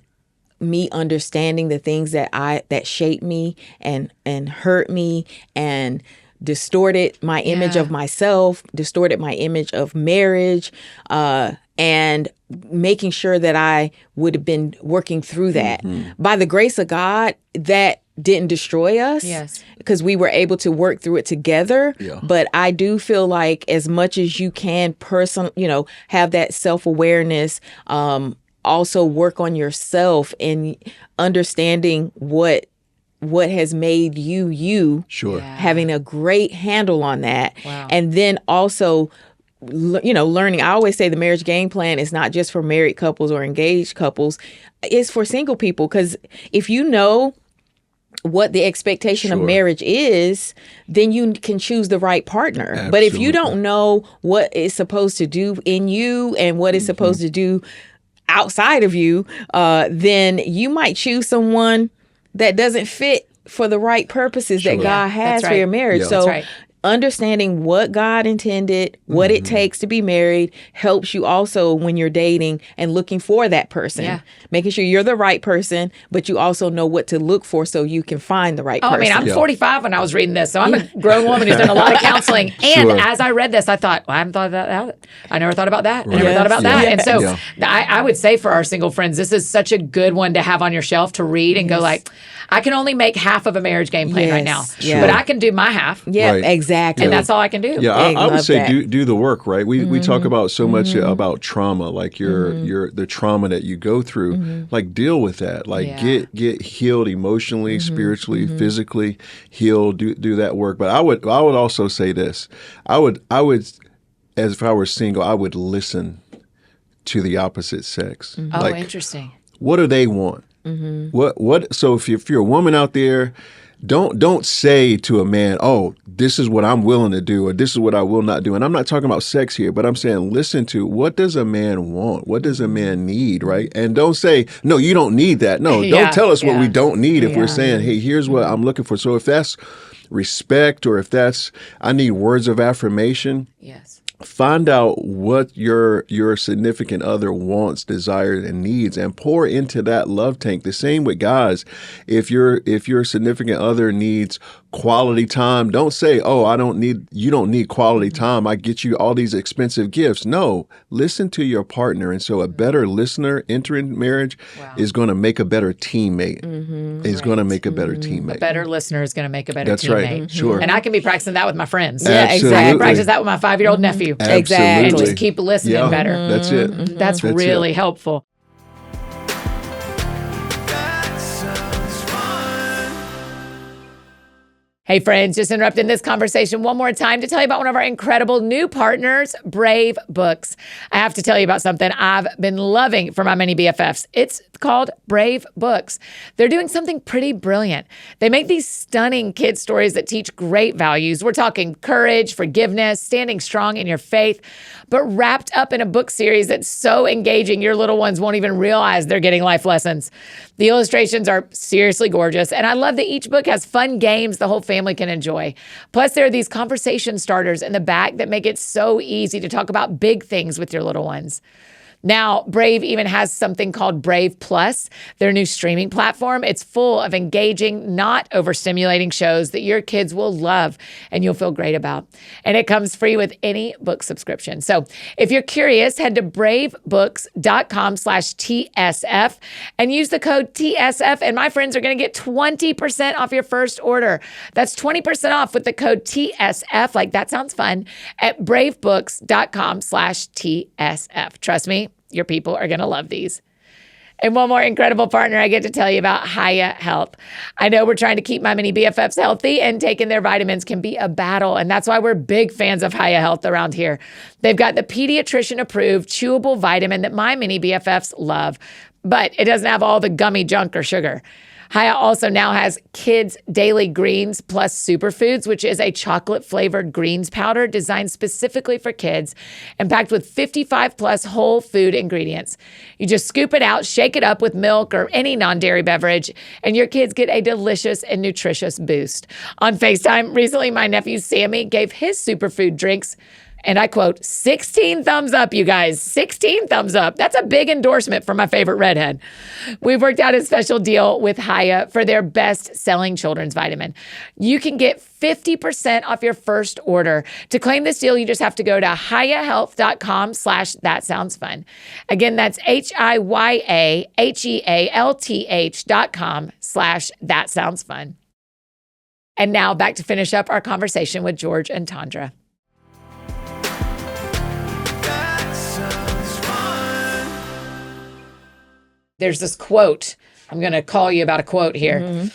me understanding the things that shaped me and hurt me and distorted my image of myself, distorted my image of marriage, and making sure that I would have been working through that. By the grace of God, that didn't destroy us. Yes. Because we were able to work through it together. Yeah. But I do feel like as much as you can have that self-awareness, also work on yourself and understanding what has made you, Sure. having a great handle on that. Wow. And then also, learning. I always say the marriage game plan is not just for married couples or engaged couples. It's for single people. Because if you know what the expectation of marriage is, then you can choose the right partner. Absolutely. But if you don't know what it's supposed to do in you and what it's supposed to do outside of you, then you might choose someone that doesn't fit for the right purposes that God has for your marriage. Yeah. So That's right. understanding what God intended, what it takes to be married, helps you also when you're dating and looking for that person. Yeah. Making sure you're the right person, but you also know what to look for so you can find the right Oh, I person. mean, I'm 45 when I was reading this, so I'm a grown woman who's done a lot of counseling. And as I read this, I thought, well, I haven't thought about that. I never thought about that. I never thought about that. And so I would say for our single friends, this is such a good one to have on your shelf to read and go like, I can only make half of a marriage game plan right now, but I can do my half. Yeah, Right. exactly. And that's all I can do. Yeah, I would love say that. do the work, right? We talk about so much about trauma, like the trauma that you go through. Like deal with that. Like get healed emotionally, spiritually, physically healed. Do that work. But I would also say this. I would as if I were single, I would listen to the opposite sex. Oh, Like, interesting. what do they want? What? So if you're a woman out there, don't say to a man, "Oh, this is what I'm willing to do," or "This is what I will not do." And I'm not talking about sex here, but I'm saying listen to what does a man want? What does a man need, right? And don't say, "No, you don't need that." No, don't tell us what we don't need if we're saying, "Hey, here's what I'm looking for." So if that's respect, or if that's I need words of affirmation. Yes. Find out what your significant other wants, desires, and needs, and pour into that love tank. The same with guys. If your significant other needs quality time, don't say, "Oh, you don't need quality time. I get you all these expensive gifts." No, listen to your partner. And so a better listener entering marriage is going to make a better teammate. Is going to make a better teammate. A better listener is going to make a better That's teammate. right. Sure. And I can be practicing that with my friends. Yeah, exactly. I can practice that with my 5-year-old nephew. Exactly. And just keep listening better. That's it. That's really helpful. That sounds fun. Hey friends, just interrupting this conversation one more time to tell you about one of our incredible new partners, Brave Books. I have to tell you about something I've been loving for my mini BFFs. It's called Brave Books. They're doing something pretty brilliant. They make these stunning kid stories that teach great values. We're talking courage, forgiveness, standing strong in your faith, but wrapped up in a book series that's so engaging your little ones won't even realize they're getting life lessons. The illustrations are seriously gorgeous, and I love that each book has fun games the whole family can enjoy. Plus, there are these conversation starters in the back that make it so easy to talk about big things with your little ones. Now, Brave even has something called Brave Plus, their new streaming platform. It's full of engaging, not overstimulating shows that your kids will love and you'll feel great about. And it comes free with any book subscription. So if you're curious, head to bravebooks.com/TSF and use the code TSF. And my friends are going to get 20% off your first order. That's 20% off with the code TSF. Like, that sounds fun, at bravebooks.com/TSF. Trust me, your people are going to love these. And one more incredible partner I get to tell you about, Hiya Health. I know we're trying to keep my mini BFFs healthy, and taking their vitamins can be a battle. And that's why we're big fans of Hiya Health around here. They've got the pediatrician-approved chewable vitamin that my mini BFFs love, but it doesn't have all the gummy junk or sugar. Hiya also now has Kids Daily Greens Plus Superfoods, which is a chocolate-flavored greens powder designed specifically for kids and packed with 55 plus whole food ingredients. You just scoop it out, shake it up with milk or any non-dairy beverage, and your kids get a delicious and nutritious boost. On FaceTime, recently my nephew Sammy gave his superfood drinks, and I quote, 16 thumbs up, you guys, 16 thumbs up. That's a big endorsement for my favorite redhead. We've worked out a special deal with Hiya for their best-selling children's vitamin. You can get 50% off your first order. To claim this deal, you just have to go to hiyahealth.com/thatsoundsfun. Again, that's hiyahealth.com/thatsoundsfun. And now back to finish up our conversation with George and Tondra. There's this quote. I'm going to call you about a quote here. Mm-hmm.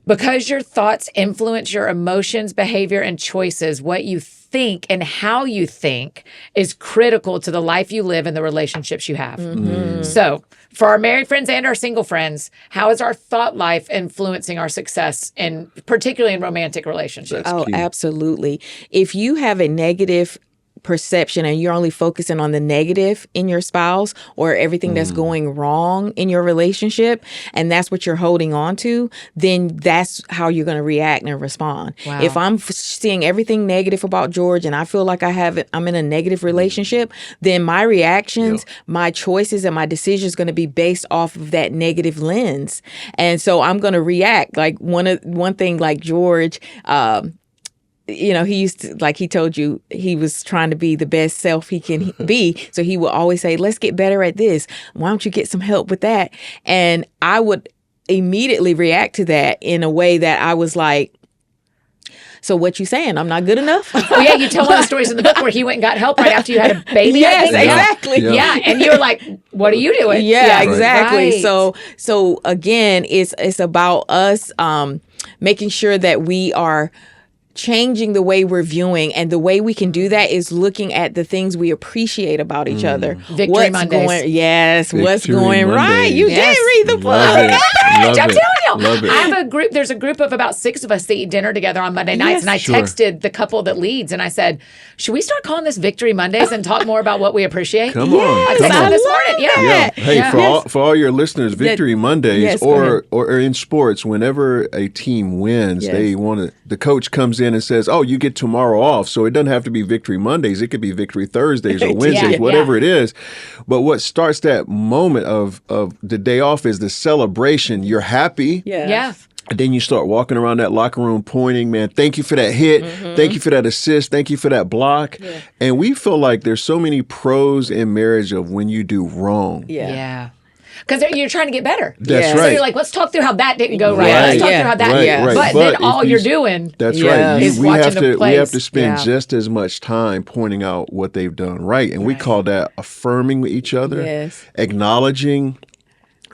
Because your thoughts influence your emotions, behavior, and choices, what you think and how you think is critical to the life you live and the relationships you have. Mm-hmm. So for our married friends and our single friends, how is our thought life influencing our success, and particularly in romantic relationships? Oh, absolutely. If you have a negative perception and you're only focusing on the negative in your spouse or everything that's going wrong in your relationship, and that's what you're holding on to, then that's how you're going to react and respond. Wow. If I'm seeing everything negative about George and I feel like I'm in a negative relationship, then my reactions, my choices, and my decisions going to be based off of that negative lens. And so I'm going to react. Like one thing, like George, he used to, like he told you, he was trying to be the best self he can be. So he would always say, let's get better at this. Why don't you get some help with that? And I would immediately react to that in a way that I was like, so what you saying? I'm not good enough? Oh, yeah. You tell one of the stories in the book where he went and got help right after you had a baby. Yes, exactly. Yeah. And you were like, what are you doing? Yeah, exactly. Right. So again, it's about us making sure that we are changing the way we're viewing, and the way we can do that is looking at the things we appreciate about each other. Victory Mondays. What's going right? You did read the book. I'm telling you. I have a group. There's a group of about 6 of us that eat dinner together on Monday nights, and I texted the couple that leads, and I said, should we start calling this Victory Mondays and talk more about what we appreciate? Come on. I texted them this morning. Yeah. Hey, for all your listeners, Victory Mondays, or in sports, whenever a team wins, the coach comes in and says, oh, you get tomorrow off. So it doesn't have to be Victory Mondays. It could be Victory Thursdays or Wednesdays, whatever it is. But what starts that moment of the day off is the celebration. You're happy. Yeah. And then you start walking around that locker room pointing, man, thank you for that hit. Mm-hmm. Thank you for that assist. Thank you for that block. Yeah. And we feel like there's so many pros in marriage of when you do wrong. Yeah. Because you're trying to get better. That's right. So you're like, let's talk through how that didn't go right. Let's talk through how that didn't. Right. But then all you're doing is watching the plays. We have to spend just as much time pointing out what they've done right. And we call that affirming each other, acknowledging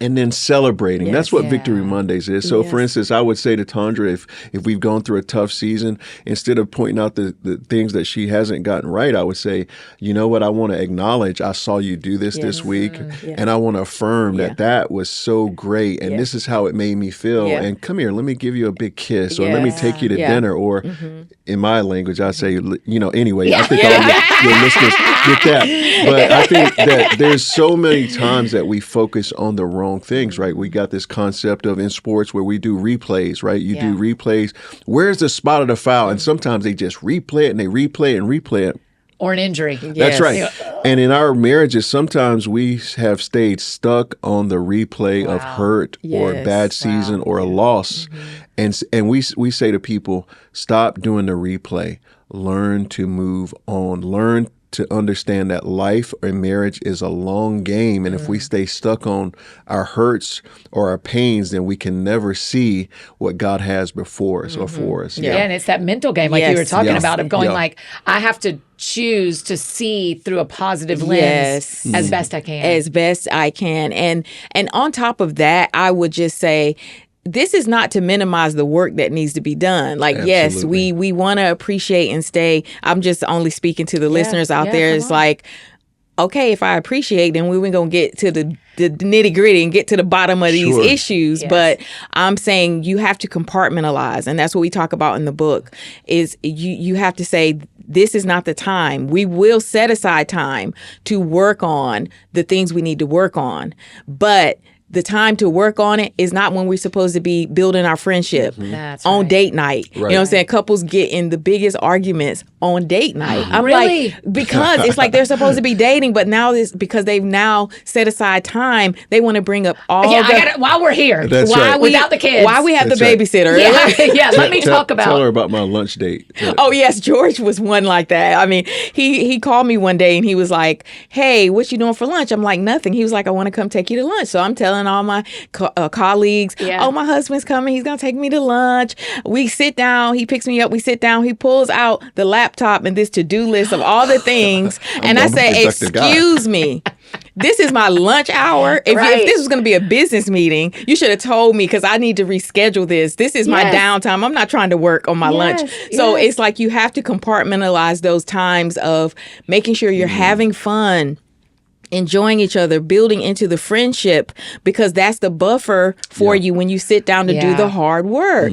and then celebrating. That's what Victory Mondays is. So, for instance, I would say to Tondra, if we've gone through a tough season, instead of pointing out the things that she hasn't gotten right, I would say, you know what, I want to acknowledge I saw you do this week, and I want to affirm that was so great, and this is how it made me feel, and come here, let me give you a big kiss, or let me take you to dinner, or in my language, I say, anyway, I think all your listeners get that. But I think that there's so many times that we focus on the wrong things, right? We got this concept of in sports where we do replays, right? You do replays. Where's the spot of the foul? And sometimes they just replay it and they replay it and replay it. Or an injury. That's right. And in our marriages, sometimes we have stayed stuck on the replay of hurt or a bad season or a loss. And we say to people, stop doing the replay. Learn to move on. Learn to understand that life and marriage is a long game. And if we stay stuck on our hurts or our pains, then we can never see what God has before us or for us. Yeah, and it's that mental game like you were talking about of going like, I have to choose to see through a positive lens as best I can. As best I can. And on top of that, I would just say, this is not to minimize the work that needs to be done. Like, yes, we want to appreciate and stay. I'm just only speaking to the listeners out there. It's like, okay, if I appreciate, then we're going to get to the nitty gritty and get to the bottom of these issues. But I'm saying you have to compartmentalize. And that's what we talk about in the book is you have to say, this is not the time. We will set aside time to work on the things we need to work on. But the time to work on it is not when we're supposed to be building our friendship on date night. You know what I'm saying? Couples get in the biggest arguments on date night. I'm like, because it's like they're supposed to be dating, but now because they've now set aside time, they want to bring up all while we're here. That's right. Without the kids. Why we have the babysitter. Let me talk about. Tell her about my lunch date. Oh, yes. George was one like that. I mean, he called me one day and he was like, hey, what you doing for lunch? I'm like, nothing. He was like, I want to come take you to lunch. So I'm telling all my colleagues, oh, my husband's coming. He's going to take me to lunch. We sit down. He picks me up. We sit down. He pulls out the laptop and this to-do list of all the things. And I say, excuse me. This is my lunch hour. If this was going to be a business meeting, you should have told me because I need to reschedule this. This is my downtime. I'm not trying to work on my lunch. So it's like you have to compartmentalize those times of making sure you're having fun, enjoying each other, building into the friendship, because that's the buffer for you when you sit down to do the hard work.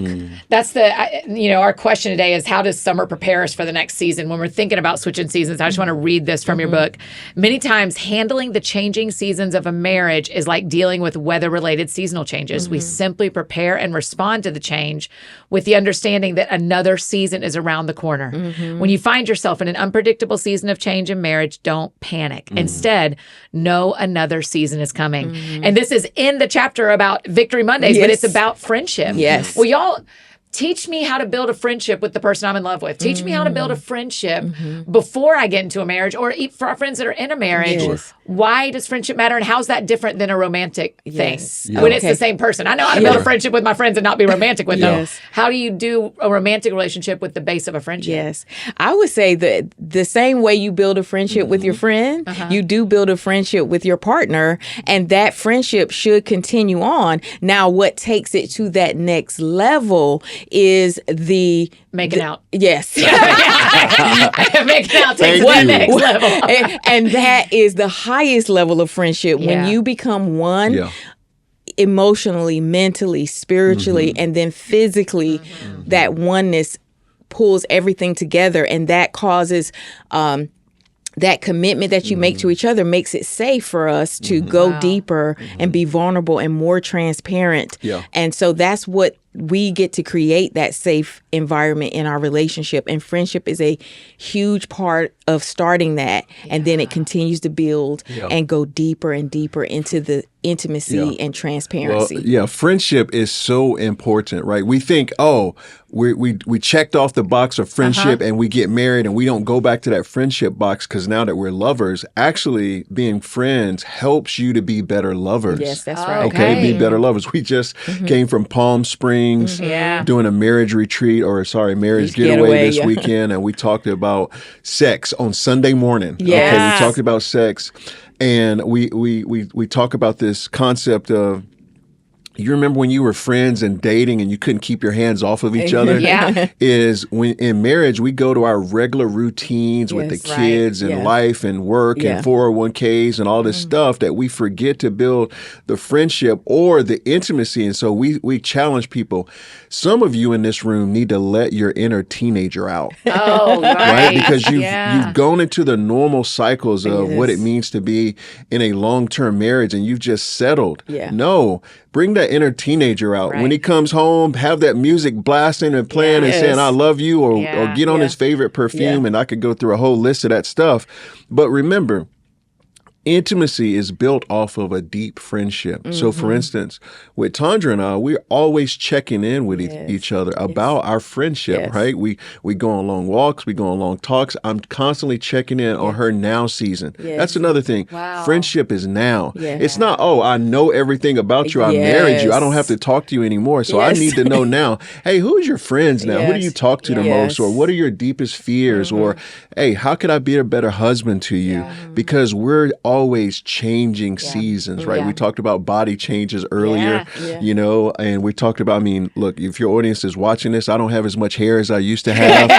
That's our question today is, how does summer prepare us for the next season? When we're thinking about switching seasons, I just want to read this from your book. Many times handling the changing seasons of a marriage is like dealing with weather-related seasonal changes. We simply prepare and respond to the change with the understanding that another season is around the corner. When you find yourself in an unpredictable season of change in marriage, don't panic. Instead, know another season is coming. And this is in the chapter about Victory Mondays, but it's about friendship. Yes. Well, y'all, teach me how to build a friendship with the person I'm in love with. Teach me how to build a friendship before I get into a marriage, or for our friends that are in a marriage. Why does friendship matter, and how's that different than a romantic thing when it's the same person? I know how to build a friendship with my friends and not be romantic with them. How do you do a romantic relationship with the base of a friendship? Yes. I would say that the same way you build a friendship with your friend, you do build a friendship with your partner, and that friendship should continue on. Now, what takes it to that next level is the making out. Yes. Making out takes it to the next level. And that is the highest level of friendship. When you become one emotionally, mentally, spiritually, and then physically, that oneness pulls everything together, and that causes that commitment that you make to each other makes it safe for us to go deeper and be vulnerable and more transparent. And so that's what we get to create, that safe environment in our relationship. And friendship is a huge part of starting that. And then it continues to build and go deeper and deeper into the intimacy and transparency. Well, friendship is so important, right? We think, we checked off the box of friendship and we get married and we don't go back to that friendship box because now that we're lovers, actually being friends helps you to be better lovers. Yes, that's right. Okay, be better lovers. We just came from Palm Springs doing a marriage retreat marriage getaway this weekend, and we talked about sex on Sunday morning. Okay, we talked about sex. And we talk about this concept of, you remember when you were friends and dating and you couldn't keep your hands off of each other? Yeah. Is when in marriage, we go to our regular routines with the kids and life and work and 401ks and all this stuff that we forget to build the friendship or the intimacy. And so we challenge people. Some of you in this room need to let your inner teenager out. Oh, right. Because you've gone into the normal cycles of what it means to be in a long-term marriage and you've just settled. Yeah. No. Bring that inner teenager out. When he comes home, have that music blasting and playing and saying, I love you, or get on his favorite perfume. And I could go through a whole list of that stuff. But remember, intimacy is built off of a deep friendship. So, for instance, with Tondra and I, we're always checking in with each other about our friendship, right? We go on long walks, we go on long talks. I'm constantly checking in on her now season. That's another thing. Wow. Friendship is now. It's not, I know everything about you. I married you. I don't have to talk to you anymore. So I need to know now, hey, who's your friends now? Who do you talk to the most? Or what are your deepest fears? Or, hey, how could I be a better husband to you? Because we're always changing seasons, right? We talked about body changes earlier, you know, and we talked about, I mean, look, if your audience is watching this, I don't have as much hair as I used to have.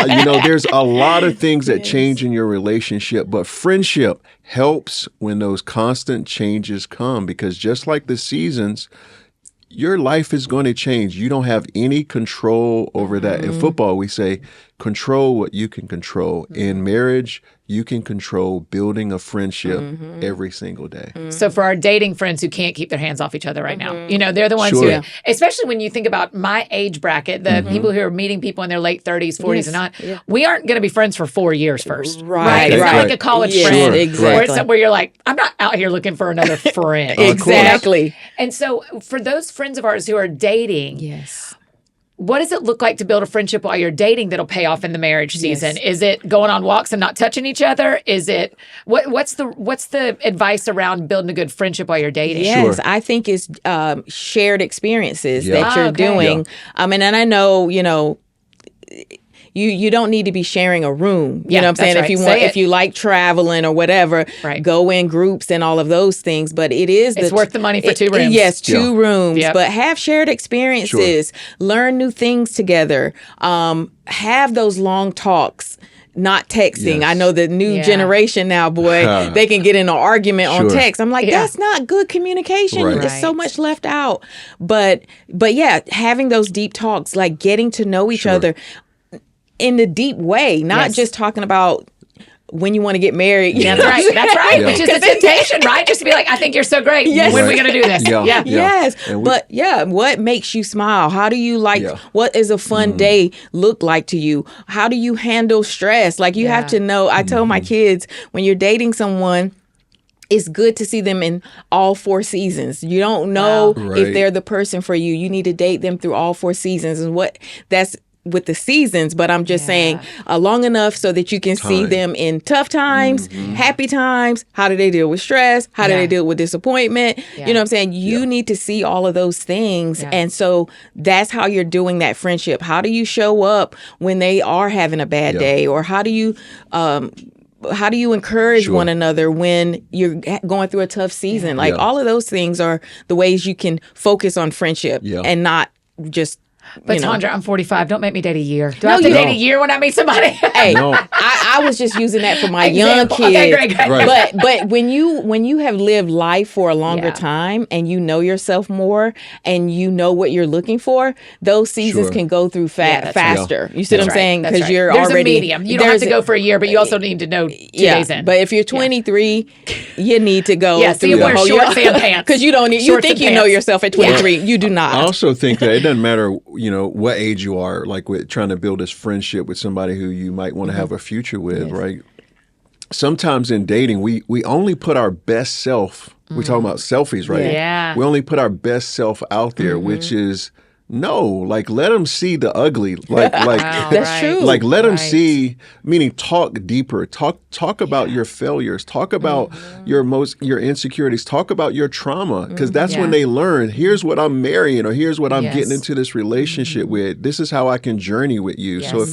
You know, there's a lot of things that change in your relationship, but friendship helps when those constant changes come, because just like the seasons, your life is going to change. You don't have any control over that. In football, we say, control what you can control. In marriage, you can control building a friendship every single day. So for our dating friends who can't keep their hands off each other right now, you know, they're the ones who, especially when you think about my age bracket, the people who are meeting people in their late 30s, 40s and on, we aren't going to be friends for 4 years first. Right. It's not like a college friend Sure. where, Exactly. where you're like, I'm not out here looking for another friend. Exactly. And so for those friends of ours who are dating, what does it look like to build a friendship while you're dating that'll pay off in the marriage season? Is it going on walks and not touching each other? Is it what's the advice around building a good friendship while you're dating? Yes, I think it's shared experiences that you're doing. And I know, you know, you don't need to be sharing a room. You know what I'm saying? Right. If you want, if you like traveling or whatever, go in groups and all of those things. But it's worth the money for 2 rooms. Yes, 2 rooms. But have shared experiences. Learn new things together. Have those long talks. Not texting. I know the new generation now, boy, they can get in an argument on text. I'm like, that's not good communication. There's so much left out. But yeah, having those deep talks, like getting to know each other in the deep way, not just talking about when you want to get married. That's right. That's right. Which is a temptation, right? Just to be like, I think you're so great. When are we going to do this? Yes. But what makes you smile? How do you what does a fun day look like to you? How do you handle stress? Like you have to know, I tell my kids, when you're dating someone, it's good to see them in all 4 seasons. You don't know if they're the person for you. You need to date them through all 4 seasons. And that's with the seasons, but I'm just saying long enough so that you can see them in tough times, happy times. How do they deal with stress? How do they deal with disappointment? You know what I'm saying? You need to see all of those things. And so that's how you're doing that friendship. How do you show up when they are having a bad day? Or how do you encourage one another when you're going through a tough season? Like all of those things are the ways you can focus on friendship and not just. But Tondra, I'm 45. Don't make me date a year. Do I have to date a year when I meet somebody? Hey, I was just using that for my young kids. Okay, great. Right. But when you have lived life for a longer time and you know yourself more and you know what you're looking for, those seasons can go through faster. You see what I'm saying? Because you're there's already a medium. You don't have to go for a year, but you also need to know 2 days in. But if you're 23, you need to go through the whole shorts and pants. Because you don't need. You think you know yourself at 23. You do not. I also think that it doesn't matter, you know, what age you are, like with trying to build this friendship with somebody who you might want to have a future with, right? Sometimes in dating, we only put our best self, we're talking about selfies, right? Yeah. We only put our best self out there, which is No, like let them see the ugly. Like That's true. Like let them see, meaning talk deeper. Talk about your failures. Talk about your insecurities. Talk about your trauma, because that's when they learn. Here's what I'm marrying, or here's what I'm getting into this relationship with. This is how I can journey with you. So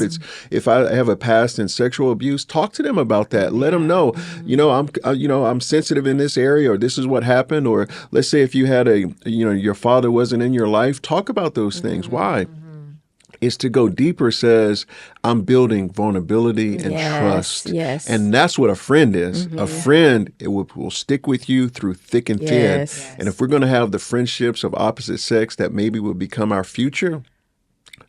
if I have a past in sexual abuse, talk to them about that. Let them know. I'm sensitive in this area, or this is what happened. Or let's say if you had your father wasn't in your life, talk about those things. Why? Is to go deeper, says, I'm building vulnerability and trust. Yes. And that's what a friend is. A friend, it will stick with you through thick and thin. Yes. And if we're going to have the friendships of opposite sex that maybe will become our future,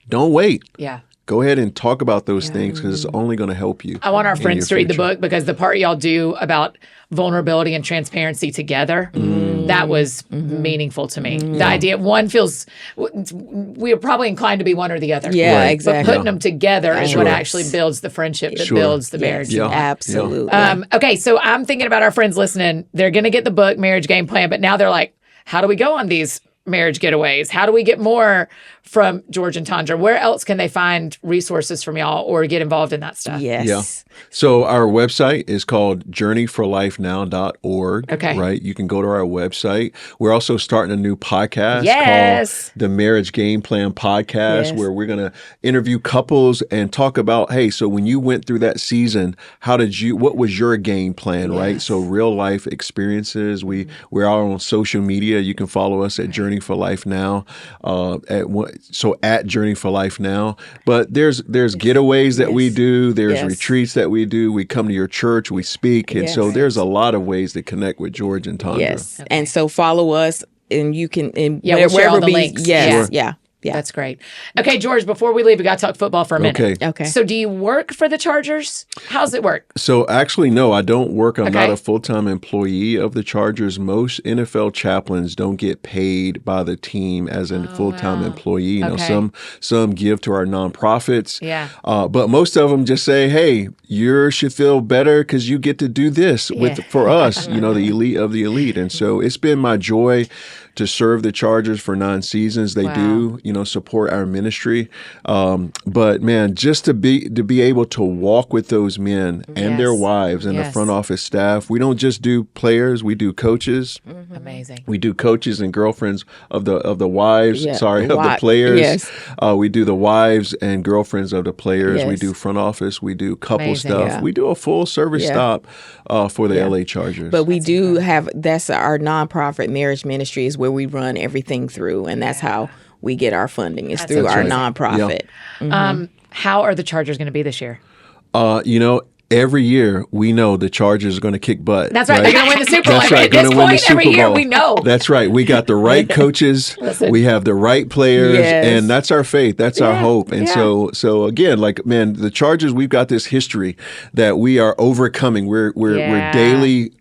don't wait. Yeah. Go ahead and talk about those things, because it's only going to help you. I want our friends to read the future. book, because the part y'all do about vulnerability and transparency together, that was meaningful to me. The idea, one feels, we are probably inclined to be one or the other. Yeah, Right. exactly. But putting them together is what Sure. actually builds the friendship that Sure. builds the marriage. Yeah. Absolutely. Okay, so I'm thinking about our friends listening. They're going to get the book, Marriage Game Plan, but now they're like, how do we go on these marriage getaways? How do we get more from George and Tondra? Where else can they find resources from y'all or get involved in that stuff? Yes. Yeah. So our website is called journeyforlifenow.org. Okay. Right. You can go to our website. We're also starting a new podcast Yes. called the Marriage Game Plan Podcast, Yes. where we're going to interview couples and talk about, hey, so when you went through that season, what was your game plan? Right. So real life experiences. We're all on social media. You can follow us at Journey for Life Now, at Journey for Life Now. But there's getaways that we do. There's retreats that we do. We come to your church, we speak. And so there's a lot of ways to connect with George and Tondra. Yes. And so follow us, and you can, we'll share all the links. Yes. Sure. Yeah. That's great. Okay, George, before we leave, we got to talk football for a minute. Okay. So do you work for the Chargers? How's it work? So actually, no, I don't work. I'm not a full-time employee of the Chargers. Most NFL chaplains don't get paid by the team as a full-time employee. You know, some give to our nonprofits. Yeah. But most of them just say, hey, you should feel better because you get to do this for us, the elite of the elite. And so it's been my joy to serve the Chargers for 9 seasons. They do, support our ministry. But man, just to be able to walk with those men and their wives and the front office staff. We don't just do players, we do coaches. Amazing. We do coaches and girlfriends of the wives, of the players. Yes. We do the wives and girlfriends of the players. Yes. We do front office. We do couple Amazing. stuff. Yeah. We do a full service stop for the LA Chargers. But we do have, that's our nonprofit marriage ministry, is where we run everything through. And that's how we get our funding, is through our nonprofit. Yeah. How are the Chargers going to be this year? Every year, we know the Chargers are going to kick butt. That's right. They're going to win the Super Bowl. That's right. At this point, every year, we know. That's right. We got the right coaches. We have the right players. Yes. And that's our faith. That's our hope. And so again, the Chargers, we've got this history that we are overcoming. We're daily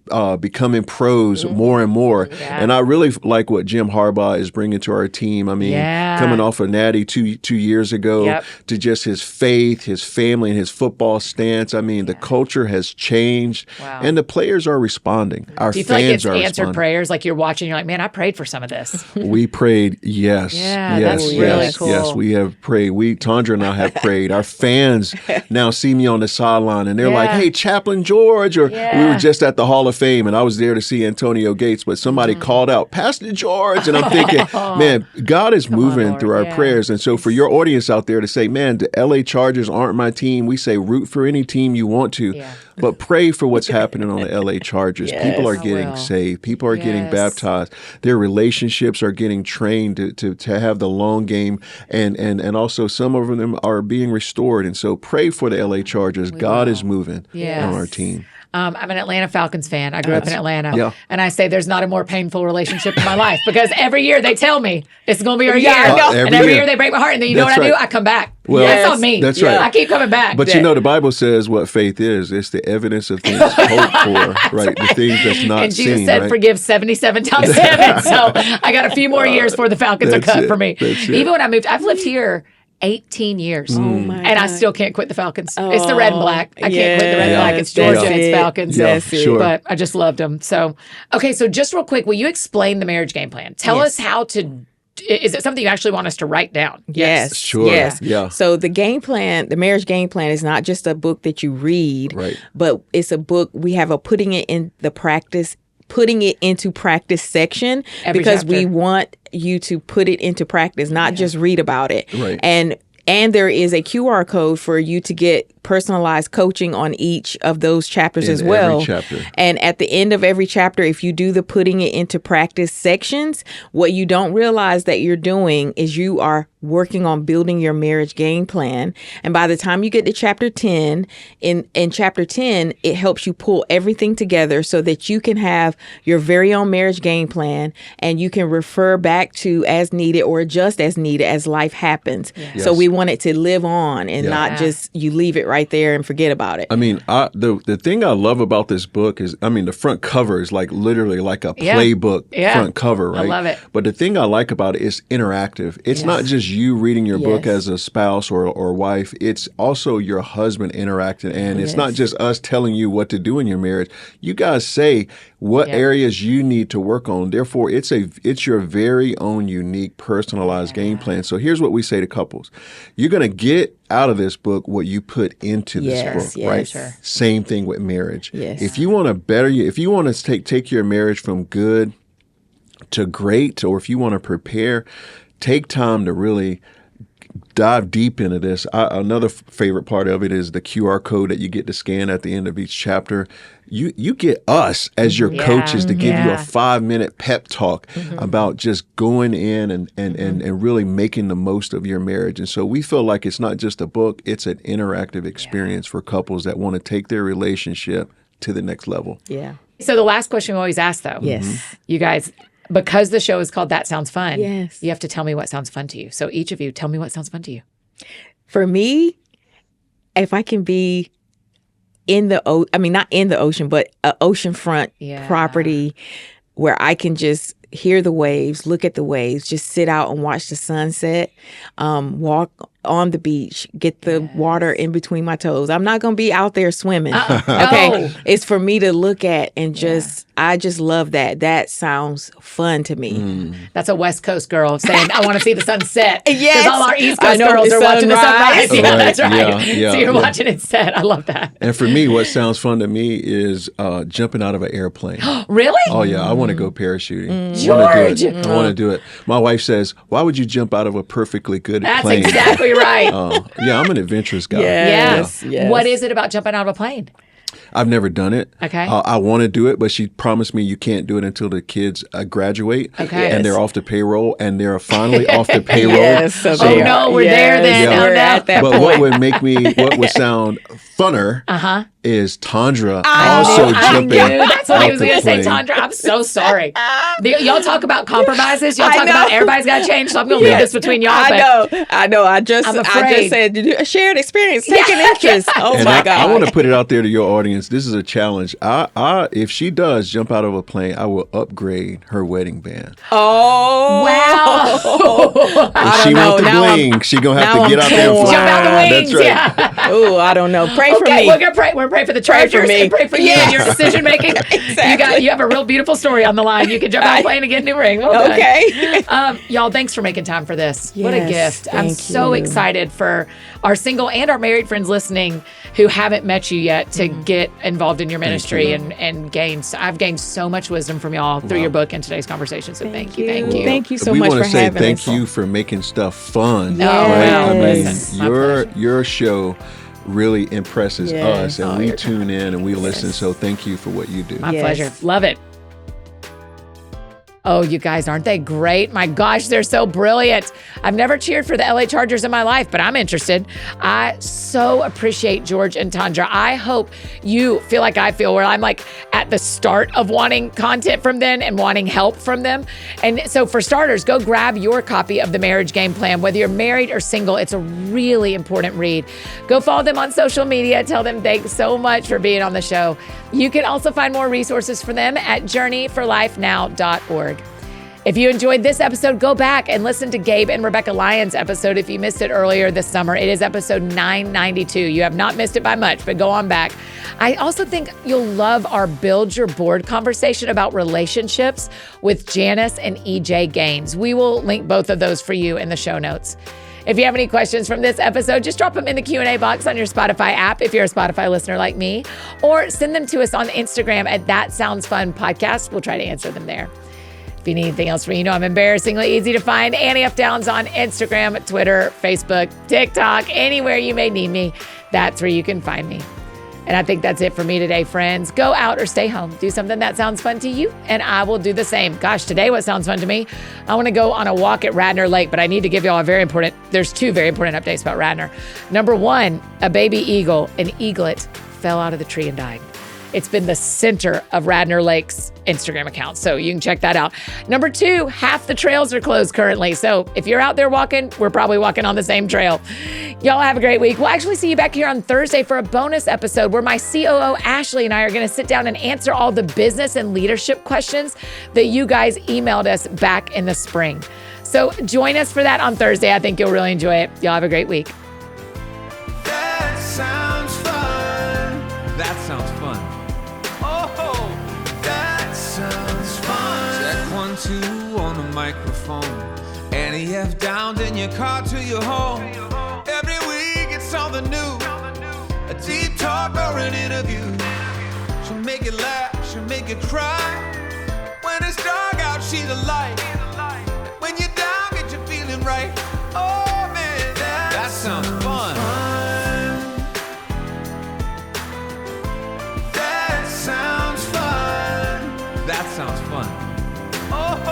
becoming pros more and more. Yeah. And I really like what Jim Harbaugh is bringing to our team. I mean, coming off of Natty two years ago to just his faith, his family, and his football stance. I mean, the culture has changed, and the players are responding. Our Do you feel fans like it's are answered responding. prayers? Like you're watching, you're like, man, I prayed for some of this. We prayed, yes. Yeah, that's really cool. Yes, we have prayed. Tondra and I have prayed. Our fans now see me on the sideline, and they're like, hey, Chaplain George, or we were just at the Hall of Fame, and I was there to see Antonio Gates, but somebody called out, Pastor George, and I'm thinking, man, God is moving through our prayers. And so for your audience out there to say, man, the LA Chargers aren't my team, we say root for any team you want to. Yeah. But pray for what's happening on the LA Chargers. People are getting saved. People are getting baptized. Their relationships are getting trained to have the long game. And also some of them are being restored. And so pray for the LA Chargers. God is moving on our team. I'm an Atlanta Falcons fan. I grew up in Atlanta. And I say there's not a more painful relationship in my life, because every year they tell me it's going to be our year. And every year they break my heart. And then you know what I do? I come back. Well, that's on me. That's right. I keep coming back. But the Bible says what faith is. It's the evidence of things hoped for, right? The things that's not and Jesus seen, said, right? forgive 77 times 7. So I got a few more years before the Falcons are cut for me. Even when I moved, I've lived here 18 years. And I still can't quit the Falcons. It's the red and black. I can't quit the red and black. It's Georgia. It's Falcons. But I just loved them. So, okay. So just real quick, will you explain the marriage game plan? Tell us how to is it something you actually want us to write down? Yes. Sure. Yes. Yeah. So the game plan, the marriage game plan is not just a book that you read, Right. but it's a book. We have a putting it into practice section because we want you to put it into practice, not just read about it. Right. And there is a QR code for you to get personalized coaching on each of those chapters as well. Every chapter. And at the end of every chapter, if you do the putting it into practice sections, what you don't realize that you're doing is you are working on building your marriage game plan. And by the time you get to chapter 10, in chapter 10, it helps you pull everything together so that you can have your very own marriage game plan and you can refer back to as needed or adjust as needed as life happens. Yes. So we want it to live on and not just you leave it right there and forget about it. I mean, the thing I love about this book is, I mean, the front cover is like literally like a playbook front cover, right? I love it. But the thing I like about it is interactive. It's not just you reading your book as a spouse or wife. It's also your husband interacting. And it's not just us telling you what to do in your marriage. You guys say what areas you need to work on. Therefore, it's your very own unique personalized game plan. So here's what we say to couples. You're going to get out of this book what you put into this book, right? Sure. Same thing with marriage. Yes. If you want to if you want to take your marriage from good to great, or if you want to prepare, take time to really dive deep into this. Another favorite part of it is the QR code that you get to scan at the end of each chapter. You get us as your coaches to give you a 5-minute pep talk about just going in and really making the most of your marriage. And so we feel like it's not just a book, it's an interactive experience for couples that want to take their relationship to the next level. Yeah. So the last question we always ask, though. Yes. You guys, because the show is called That Sounds Fun, Yes. you have to tell me what sounds fun to you. So each of you, tell me what sounds fun to you. For me, if I can be not in the ocean, but an oceanfront property where I can just hear the waves, look at the waves, just sit out and watch the sunset, walk on the beach, get the water in between my toes. I'm not going to be out there swimming. Okay. No. It's for me to look at and I just love that. That sounds fun to me. That's a West Coast girl saying, I want to see the sunset. Yes. Because all our East I Coast know, girls the are watching the sunrise. sunrise. Yeah, that's right. Yeah, so you're yeah. watching it set. I love that. And for me, what sounds fun to me is jumping out of an airplane. Really? Oh, yeah. I want to go parachuting. George. I want to do it. My wife says, why would you jump out of a perfectly good That's plane? exactly right. Yeah, I'm an adventurous guy. Yes. Yes. What is it about jumping out of a plane? I've never done it. Okay. I want to do it, but she promised me you can't do it until the kids graduate. Okay. And they're off the payroll, and they're finally off the payroll. Yes, so Oh, no, we're there then. Yeah. Oh, We're no. at that But point. what would sound funner is Tondra I also knew jumping that's what out he was the going to say, plane. Tondra. I'm so sorry. Y'all talk about compromises. Y'all I talk know. about everybody's got to change. So I'm going to leave this between y'all. I know. I just I'm afraid. said a shared experience, taking interest. Oh And my I God. want to put it out there to your audience. This is a challenge. If she does jump out of a plane, I will upgrade her wedding band. Oh Wow. If she want the bling, she gonna have now to get I'm out there and torn. fly. Jump out the wings. That's right. Yeah. Oh, I don't know. Pray for Okay, me. we're gonna pray. We're gonna pray for the Pray for treasures me. and pray for you and your decision making. Exactly. You have a real beautiful story on the line. You can jump out of a plane and get a new ring. Well done. Okay. Y'all, thanks for making time for this. What a Yes, gift. I'm thank so you. excited for our single and our married friends listening who haven't met you yet to get involved in your ministry and gain. So I've gained so much wisdom from y'all through your book and today's conversation. So thank you. Thank you so we much want for to say having thank us. you for making stuff fun. Yes. Right? I mean, Listen, my pleasure. your show really impresses Yes. us, and we you're tune in and we listen. So thank you for what you do. My Yes. pleasure. Love it. Oh, you guys, aren't they great? My gosh, they're so brilliant. I've never cheered for the LA Chargers in my life, but I'm interested. I so appreciate George and Tondra. I hope you feel like I feel, where I'm like at the start of wanting content from them and wanting help from them. And so for starters, go grab your copy of the Marriage Game Plan. Whether you're married or single, it's a really important read. Go follow them on social media. Tell them thanks so much for being on the show. You can also find more resources for them at journeyforlifenow.org. If you enjoyed this episode, go back and listen to Gabe and Rebecca Lyons' episode if you missed it earlier this summer. It is episode 992. You have not missed it by much, but go on back. I also think you'll love our Build Your Board conversation about relationships with Janice and EJ Gaines. We will link both of those for you in the show notes. If you have any questions from this episode, just drop them in the Q&A box on your Spotify app if you're a Spotify listener like me, or send them to us on Instagram at That Sounds Fun Podcast. We'll try to answer them there. If you need anything else from me, you know I'm embarrassingly easy to find. Annie F. Downs on Instagram, Twitter, Facebook, TikTok, anywhere you may need me. That's where you can find me. And I think that's it for me today, friends. Go out or stay home. Do something that sounds fun to you, and I will do the same. Gosh, today what sounds fun to me? I want to go on a walk at Radnor Lake, but I need to give y'all there's two very important updates about Radnor. Number one, a baby eagle, an eaglet, fell out of the tree and died. It's been the center of Radnor Lake's Instagram account, so you can check that out. Number two, half the trails are closed currently. So if you're out there walking, we're probably walking on the same trail. Y'all have a great week. We'll actually see you back here on Thursday for a bonus episode where my COO, Ashley, and I are going to sit down and answer all the business and leadership questions that you guys emailed us back in the spring. So join us for that on Thursday. I think you'll really enjoy it. Y'all have a great week. That sounds fun. That sounds fun. Oh, that sounds fun. Check 1, 2 on the microphone. Annie F. Downs in your car to your home. Every week it's something new. A deep talk or an interview. She'll make you laugh, she'll make you cry. When it's dark out, she's a light. When you're down, get you feeling right. Oh man, that sounds fun. That sounds fun. That sounds fun. Oh.